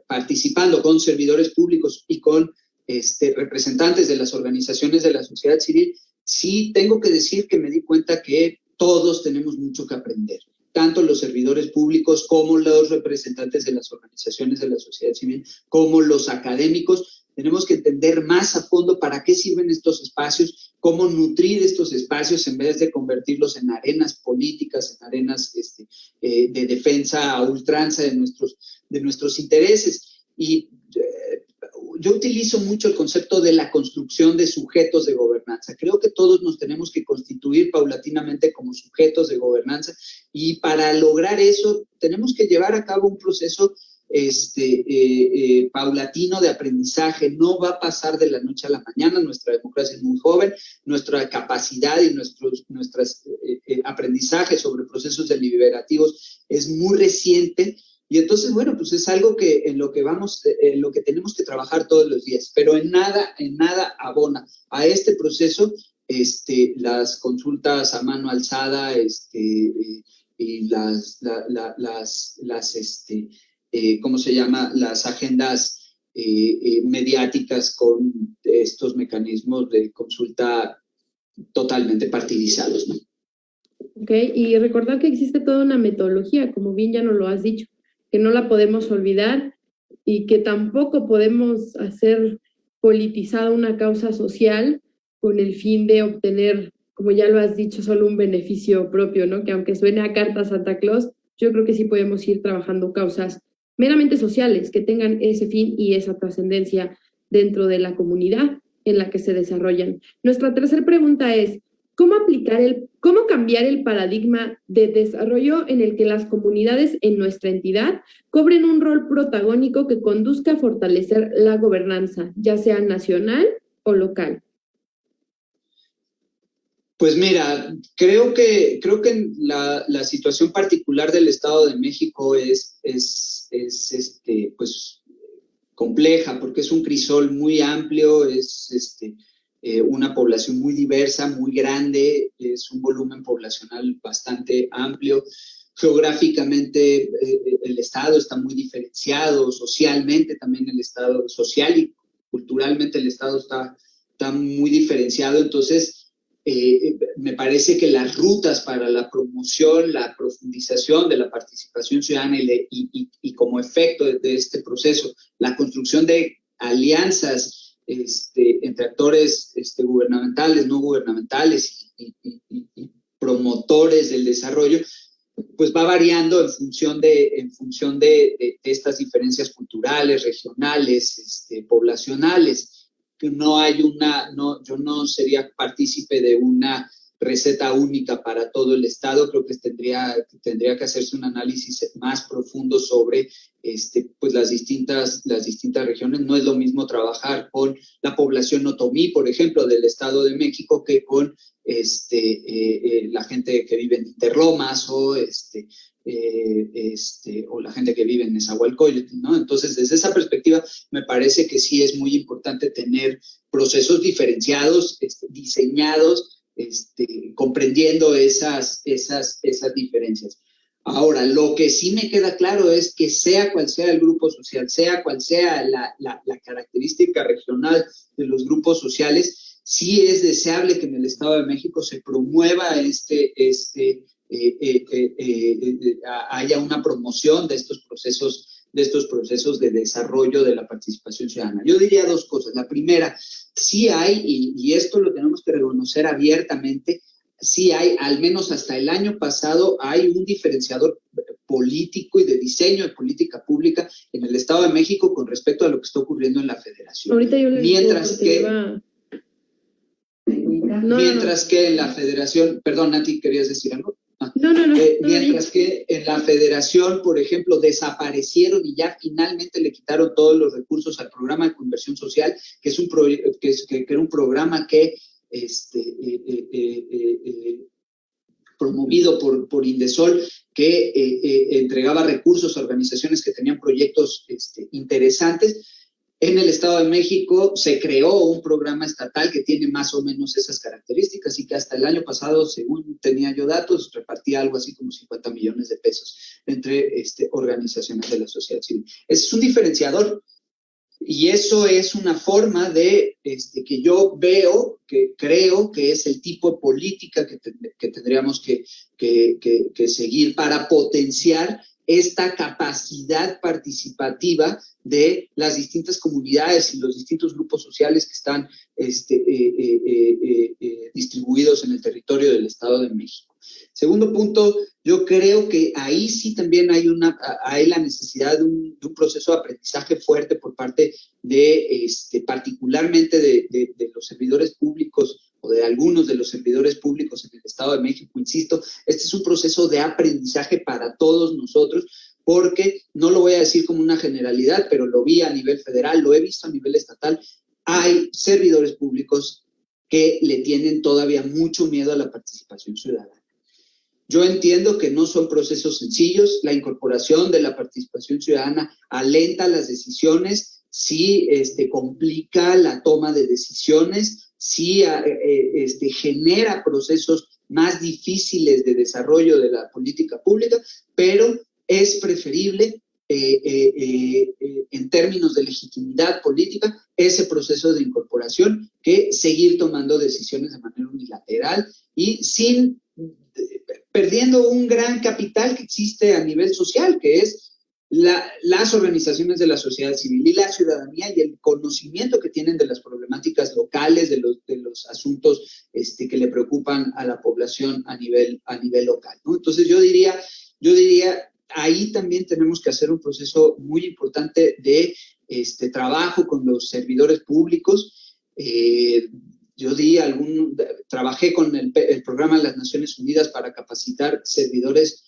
participando con servidores públicos y con representantes de las organizaciones de la sociedad civil, sí tengo que decir que me di cuenta que todos tenemos mucho que aprender, tanto los servidores públicos como los representantes de las organizaciones de la sociedad civil, como los académicos. tenemos que entender más a fondo para qué sirven estos espacios, cómo nutrir estos espacios en vez de convertirlos en arenas políticas, en arenas de defensa a ultranza de nuestros intereses. Y yo utilizo mucho el concepto de la construcción de sujetos de gobernanza. Creo que todos nos tenemos que constituir paulatinamente como sujetos de gobernanza, y para lograr eso tenemos que llevar a cabo un proceso paulatino de aprendizaje. No va a pasar de la noche a la mañana. Nuestra democracia es muy joven, nuestra capacidad y nuestros aprendizajes sobre procesos deliberativos es muy reciente. Y entonces, bueno, pues es algo que en lo que tenemos que trabajar todos los días, pero en nada abona a este proceso las consultas a mano alzada, y ¿cómo se llama? Las agendas mediáticas con estos mecanismos de consulta totalmente partidizados, ¿no? Ok, y recordar que existe toda una metodología, como bien ya nos lo has dicho, que no la podemos olvidar y que tampoco podemos hacer politizada una causa social con el fin de obtener, como ya lo has dicho, solo un beneficio propio, ¿no? Que aunque suene a carta Santa Claus, yo creo que sí podemos ir trabajando causas meramente sociales que tengan ese fin y esa trascendencia dentro de la comunidad en la que se desarrollan. Nuestra tercera pregunta es, ¿cómo cambiar el paradigma de desarrollo en el que las comunidades en nuestra entidad cobren un rol protagónico que conduzca a fortalecer la gobernanza, ya sea nacional o local? Pues mira, creo que la situación particular del Estado de México es pues compleja, porque es un crisol muy amplio, es una población muy diversa, muy grande, es un volumen poblacional bastante amplio. Geográficamente el Estado está muy diferenciado, socialmente también el Estado, social y culturalmente el Estado está muy diferenciado. Entonces, me parece que las rutas para la promoción, la profundización de la participación ciudadana y como efecto de este proceso, la construcción de alianzas entre actores gubernamentales, no gubernamentales y promotores del desarrollo, pues va variando en función de estas diferencias culturales, regionales, poblacionales. Que no hay yo no sería partícipe de una receta única para todo el Estado. Creo que tendría que hacerse un análisis más profundo sobre pues las distintas regiones. No es lo mismo trabajar con la población otomí, por ejemplo, del Estado de México, que con la gente que vive en Interlomas o la gente que vive en Nezahualcóyotl, ¿no? Entonces, desde esa perspectiva, me parece que sí es muy importante tener procesos diferenciados, diseñados, comprendiendo esas diferencias. Ahora, lo que sí me queda claro es que sea cual sea el grupo social, sea cual sea la característica regional de los grupos sociales, sí es deseable que en el Estado de México se promueva haya una promoción de estos procesos de desarrollo de la participación ciudadana. Yo diría dos cosas. La primera, sí hay, y esto lo tenemos que reconocer abiertamente, sí hay, al menos hasta el año pasado, hay un diferenciador político y de diseño de política pública en el Estado de México con respecto a lo que está ocurriendo en la Federación. Ahorita yo les Mientras que en la Federación, perdón, Nati, ¿querías decir algo? No. Mientras que en la Federación, por ejemplo, desaparecieron y ya finalmente le quitaron todos los recursos al programa de conversión social, que era un programa que promovido por Indesol, que entregaba recursos a organizaciones que tenían proyectos interesantes. En el Estado de México se creó un programa estatal que tiene más o menos esas características y que hasta el año pasado, según tenía yo datos, repartía algo así como 50 millones de pesos entre organizaciones de la sociedad civil. Ese es un diferenciador y eso es una forma de que yo veo, que creo que es el tipo de política que tendríamos que seguir para potenciar esta capacidad participativa de las distintas comunidades y los distintos grupos sociales que están distribuidos en el territorio del Estado de México. Segundo punto, yo creo que ahí sí también hay la necesidad de un proceso de aprendizaje fuerte por parte de, particularmente de los servidores públicos o de algunos de los servidores públicos en el Estado de México. Insisto, este es un proceso de aprendizaje para todos nosotros, porque no lo voy a decir como una generalidad, pero lo vi a nivel federal, lo he visto a nivel estatal. Hay servidores públicos que le tienen todavía mucho miedo a la participación ciudadana. Yo entiendo que no son procesos sencillos. La incorporación de la participación ciudadana alenta las decisiones, sí complica la toma de decisiones, sí genera procesos más difíciles de desarrollo de la política pública, pero es preferible en términos de legitimidad política ese proceso de incorporación que seguir tomando decisiones de manera unilateral y perdiendo un gran capital que existe a nivel social, que es las organizaciones de la sociedad civil y la ciudadanía y el conocimiento que tienen de las problemáticas locales, de los asuntos que le preocupan a la población a nivel local, ¿no? Entonces yo diría, ahí también tenemos que hacer un proceso muy importante de trabajo con los servidores públicos. Yo trabajé con el programa de las Naciones Unidas para capacitar servidores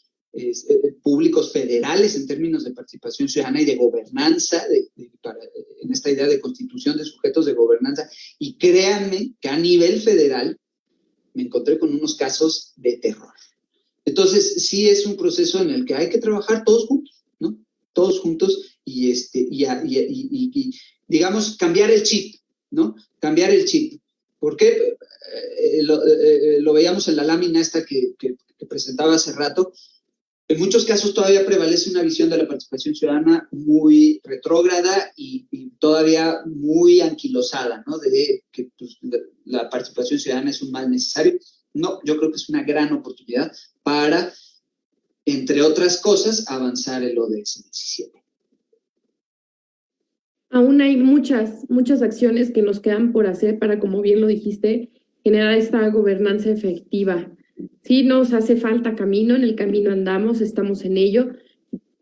públicos federales en términos de participación ciudadana y de gobernanza, en esta idea de constitución de sujetos de gobernanza. Y créanme que a nivel federal me encontré con unos casos de terror. Entonces, sí es un proceso en el que hay que trabajar todos juntos, ¿no? Todos juntos y digamos, cambiar el chip, ¿no? Cambiar el chip. ¿Por qué? Lo veíamos en la lámina esta que presentaba hace rato. En muchos casos todavía prevalece una visión de la participación ciudadana muy retrógrada y todavía muy anquilosada, ¿no? De que pues, la participación ciudadana es un mal necesario. No, yo creo que es una gran oportunidad para, entre otras cosas, avanzar el ODS 17. Aún hay muchas acciones que nos quedan por hacer para, como bien lo dijiste, generar esta gobernanza efectiva. Sí, nos hace falta camino, en el camino andamos, estamos en ello.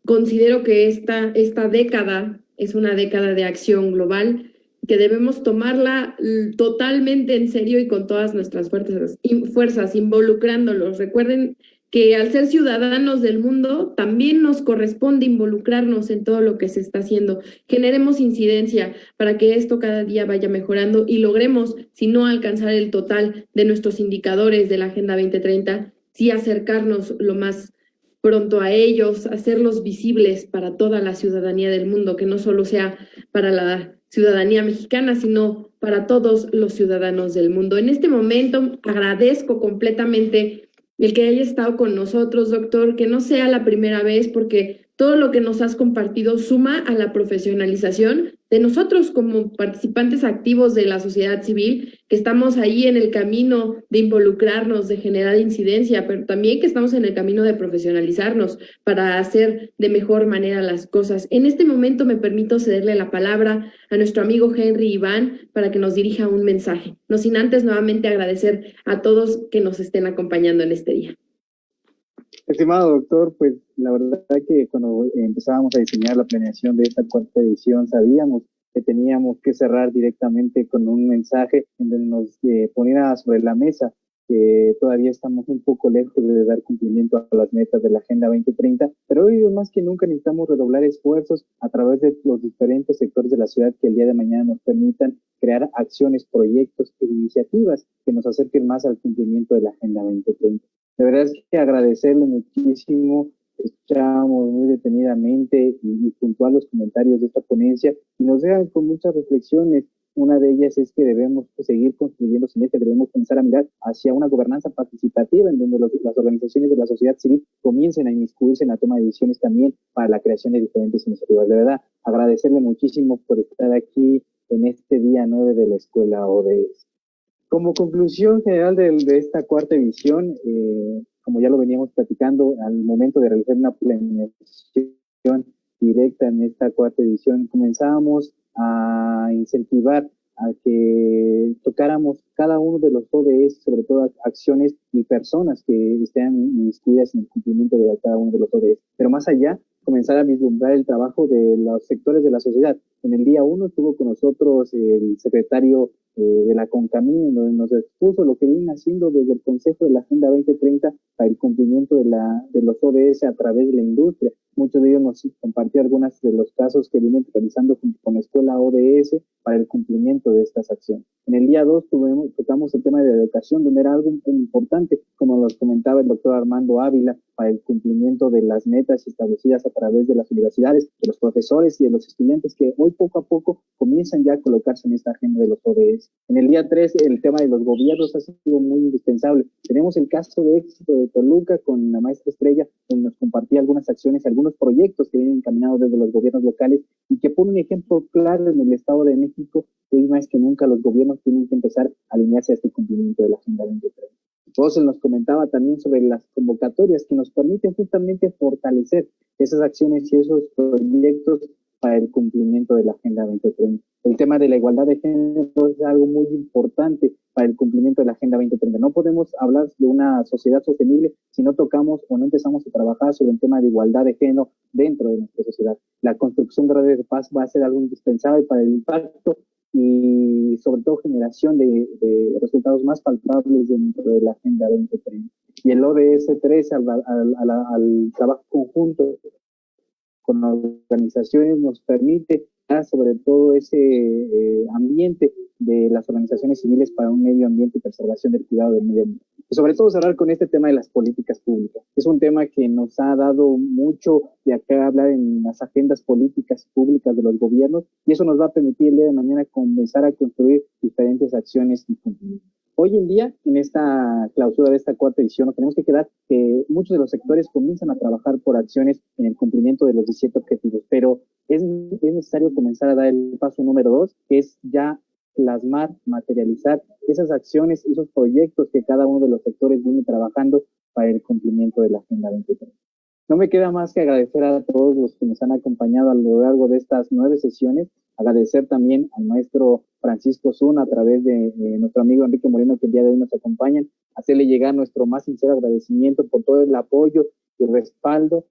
Considero que esta década es una década de acción global, que debemos tomarla totalmente en serio y con todas nuestras fuerzas, involucrándolos. Recuerden que al ser ciudadanos del mundo, también nos corresponde involucrarnos en todo lo que se está haciendo. Generemos incidencia para que esto cada día vaya mejorando y logremos, si no alcanzar el total de nuestros indicadores de la Agenda 2030, sí acercarnos lo más pronto a ellos, hacerlos visibles para toda la ciudadanía del mundo, que no solo sea para la ciudadanía mexicana, sino para todos los ciudadanos del mundo. En este momento agradezco completamente el que haya estado con nosotros, doctor, que no sea la primera vez, porque todo lo que nos has compartido suma a la profesionalización de nosotros como participantes activos de la sociedad civil, que estamos ahí en el camino de involucrarnos, de generar incidencia, pero también que estamos en el camino de profesionalizarnos para hacer de mejor manera las cosas. En este momento me permito cederle la palabra a nuestro amigo Henry Iván para que nos dirija un mensaje, no sin antes nuevamente agradecer a todos que nos estén acompañando en este día. Estimado doctor, pues la verdad que cuando empezábamos a diseñar la planeación de esta cuarta edición sabíamos que teníamos que cerrar directamente con un mensaje en donde nos poniera sobre la mesa que todavía estamos un poco lejos de dar cumplimiento a las metas de la Agenda 2030, pero hoy más que nunca necesitamos redoblar esfuerzos a través de los diferentes sectores de la ciudad que el día de mañana nos permitan crear acciones, proyectos e iniciativas que nos acerquen más al cumplimiento de la Agenda 2030. De verdad es que agradecerle muchísimo, escuchamos muy detenidamente y puntual los comentarios de esta ponencia y nos dejan con muchas reflexiones. Una de ellas es que debemos seguir construyendo sinergia, debemos pensar a mirar hacia una gobernanza participativa en donde las organizaciones de la sociedad civil comiencen a inmiscuirse en la toma de decisiones también para la creación de diferentes iniciativas. De verdad, agradecerle muchísimo por estar aquí en este día 9 de la Escuela ODS. Como conclusión general de esta cuarta edición, como ya lo veníamos platicando, al momento de realizar una planeación directa en esta cuarta edición, comenzábamos a incentivar a que tocáramos cada uno de los ODS, sobre todo acciones y personas que estén inscritas en el cumplimiento de cada uno de los ODS. Pero más allá, comenzar a vislumbrar el trabajo de los sectores de la sociedad. En el día 1 estuvo con nosotros el secretario de la CONCAMIN, donde nos expuso lo que vienen haciendo desde el Consejo de la Agenda 2030 para el cumplimiento de los ODS a través de la industria. Muchos de ellos nos compartió algunos de los casos que vienen realizando con la escuela ODS para el cumplimiento de estas acciones. En el día 2 tocamos el tema de la educación, donde era algo muy importante, como nos comentaba el doctor Armando Ávila, para el cumplimiento de las metas establecidas a través de las universidades, de los profesores y de los estudiantes que hoy poco a poco comienzan ya a colocarse en esta agenda de los ODS. En el día 3, el tema de los gobiernos ha sido muy indispensable. Tenemos el caso de éxito de Toluca con la maestra Estrella, donde nos compartía algunas acciones, algunos proyectos que vienen encaminados desde los gobiernos locales y que pone un ejemplo claro en el Estado de México. Hoy más que nunca los gobiernos tienen que empezar a alinearse a este cumplimiento de la Agenda 2030. José nos comentaba también sobre las convocatorias que nos permiten justamente fortalecer esas acciones y esos proyectos para el cumplimiento de la Agenda 2030. El tema de la igualdad de género es algo muy importante para el cumplimiento de la Agenda 2030. No podemos hablar de una sociedad sostenible si no tocamos o no empezamos a trabajar sobre el tema de igualdad de género dentro de nuestra sociedad. La construcción de redes de paz va a ser algo indispensable para el impacto y sobre todo generación de resultados más palpables dentro de la Agenda 2030. Y el ODS 3 al trabajo conjunto con organizaciones nos permite dar sobre todo ese ambiente de las organizaciones civiles para un medio ambiente y preservación del cuidado del medio ambiente. Y sobre todo cerrar con este tema de las políticas públicas. Es un tema que nos ha dado mucho de acá hablar en las agendas políticas públicas de los gobiernos y eso nos va a permitir el día de mañana comenzar a construir diferentes acciones y cumplimientos. Hoy en día, en esta clausura de esta cuarta edición, nos tenemos que quedar que muchos de los sectores comienzan a trabajar por acciones en el cumplimiento de los 17 objetivos, pero es necesario comenzar a dar el paso número 2, que es ya plasmar, materializar esas acciones, esos proyectos que cada uno de los sectores viene trabajando para el cumplimiento de la Agenda 2030. No me queda más que agradecer a todos los que nos han acompañado a lo largo de estas 9 sesiones, agradecer también al maestro Francisco Zuna a través de nuestro amigo Enrique Moreno que el día de hoy nos acompañan, hacerle llegar nuestro más sincero agradecimiento por todo el apoyo y respaldo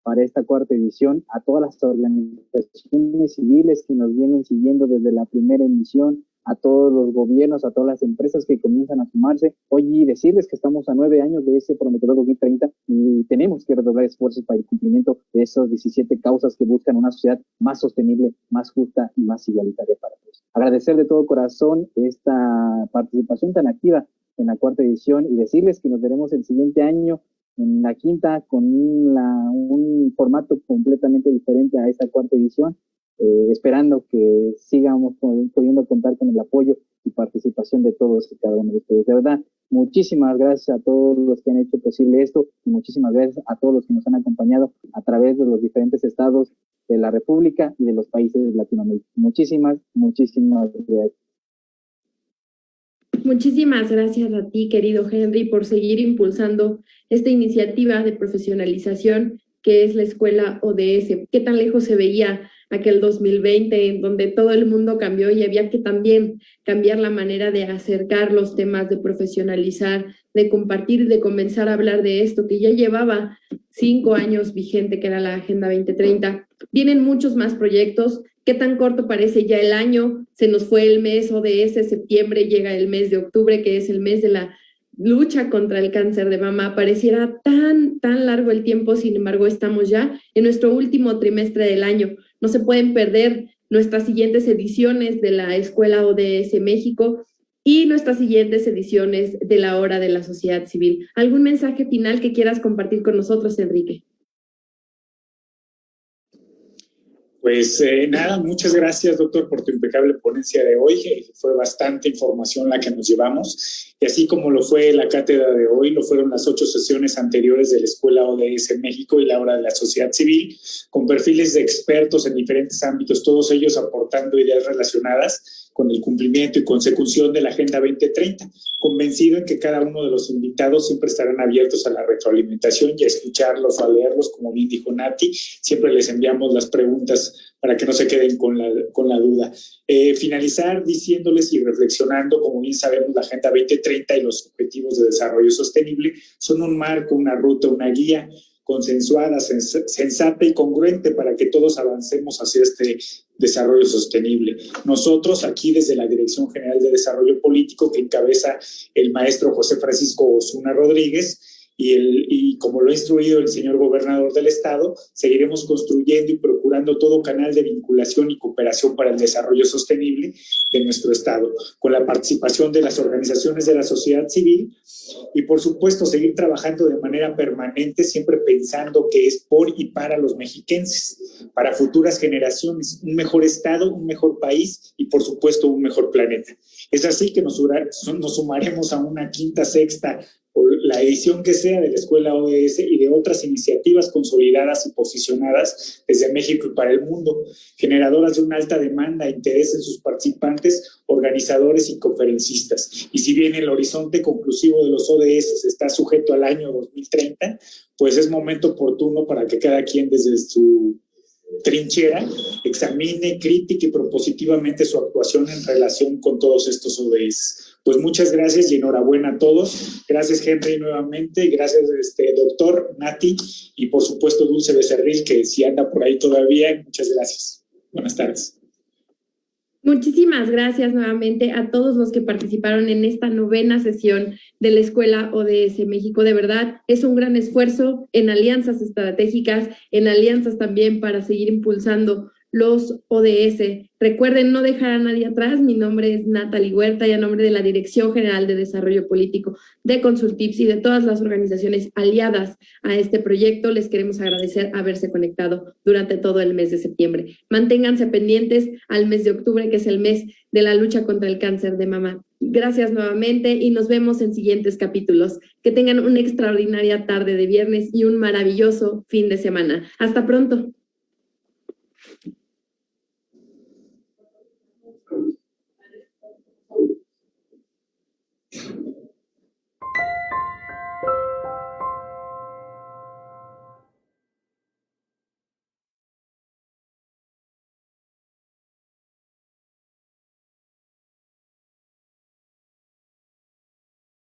para esta cuarta edición, a todas las organizaciones civiles que nos vienen siguiendo desde la primera emisión, a todos los gobiernos, a todas las empresas que comienzan a sumarse. Hoy decirles que estamos a 9 años de ese prometedor 2030 y tenemos que redoblar esfuerzos para el cumplimiento de esas 17 causas que buscan una sociedad más sostenible, más justa y más igualitaria para todos. Agradecer de todo corazón esta participación tan activa en la cuarta edición y decirles que nos veremos el siguiente año en la quinta con un formato completamente diferente a esta cuarta edición, esperando que sigamos pudiendo contar con el apoyo y participación de todos y cada uno de ustedes. De verdad, muchísimas gracias a todos los que han hecho posible esto y muchísimas gracias a todos los que nos han acompañado a través de los diferentes estados de la República y de los países de Latinoamérica. Muchísimas gracias. Muchísimas gracias a ti, querido Henry, por seguir impulsando esta iniciativa de profesionalización que es la escuela ODS. ¿Qué tan lejos se veía aquel 2020 en donde todo el mundo cambió y había que también cambiar la manera de acercar los temas, de profesionalizar, de compartir, de comenzar a hablar de esto que ya llevaba 5 años vigente, que era la Agenda 2030? Vienen muchos más proyectos. ¿Qué tan corto parece ya el año? Se nos fue el mes ODS, septiembre, llega el mes de octubre, que es el mes de la lucha contra el cáncer de mama. Pareciera tan largo el tiempo, sin embargo, estamos ya en nuestro último trimestre del año. No se pueden perder nuestras siguientes ediciones de la Escuela ODS México y nuestras siguientes ediciones de la Hora de la Sociedad Civil. ¿Algún mensaje final que quieras compartir con nosotros, Enrique? Pues nada, muchas gracias, doctor, por tu impecable ponencia de hoy. Fue bastante información la que nos llevamos. Y así como lo fue la cátedra de hoy, lo fueron las 8 sesiones anteriores de la Escuela ODS México y la Hora de la Sociedad Civil, con perfiles de expertos en diferentes ámbitos, todos ellos aportando ideas relacionadas con el cumplimiento y consecución de la Agenda 2030, convencido en que cada uno de los invitados siempre estarán abiertos a la retroalimentación y a escucharlos o a leerlos, como bien dijo Nati. Siempre les enviamos las preguntas para que no se queden con la duda. Finalizar diciéndoles y reflexionando, como bien sabemos, la Agenda 2030 y los Objetivos de Desarrollo Sostenible son un marco, una ruta, una guía consensuada, sensata y congruente para que todos avancemos hacia este desarrollo sostenible. Nosotros aquí desde la Dirección General de Desarrollo Político, que encabeza el maestro José Francisco Osuna Rodríguez, y como lo ha instruido el señor gobernador del estado, seguiremos construyendo y procurando todo canal de vinculación y cooperación para el desarrollo sostenible de nuestro estado, con la participación de las organizaciones de la sociedad civil y, por supuesto, seguir trabajando de manera permanente, siempre pensando que es por y para los mexiquenses, para futuras generaciones, un mejor estado, un mejor país y, por supuesto, un mejor planeta. Es así que nos sumaremos a una quinta, sexta, o la edición que sea de la Escuela ODS y de otras iniciativas consolidadas y posicionadas desde México y para el mundo, generadoras de una alta demanda e interés en sus participantes, organizadores y conferencistas. Y si bien el horizonte conclusivo de los ODS está sujeto al año 2030, pues es momento oportuno para que cada quien desde su trinchera examine, critique propositivamente su actuación en relación con todos estos ODS. Pues muchas gracias y enhorabuena a todos. Gracias, Henry, nuevamente. Gracias, doctor, Nati, y por supuesto, Dulce Becerril, que si anda por ahí todavía. Muchas gracias. Buenas tardes. Muchísimas gracias nuevamente a todos los que participaron en esta 9ª sesión de la Escuela ODS México. De verdad, es un gran esfuerzo en alianzas estratégicas, en alianzas también para seguir impulsando los ODS. Recuerden no dejar a nadie atrás. Mi nombre es Natalie Huerta y a nombre de la Dirección General de Desarrollo Político de Consultips y de todas las organizaciones aliadas a este proyecto, les queremos agradecer haberse conectado durante todo el mes de septiembre. Manténganse pendientes al mes de octubre, que es el mes de la lucha contra el cáncer de mama. Gracias nuevamente y nos vemos en siguientes capítulos. Que tengan una extraordinaria tarde de viernes y un maravilloso fin de semana. Hasta pronto.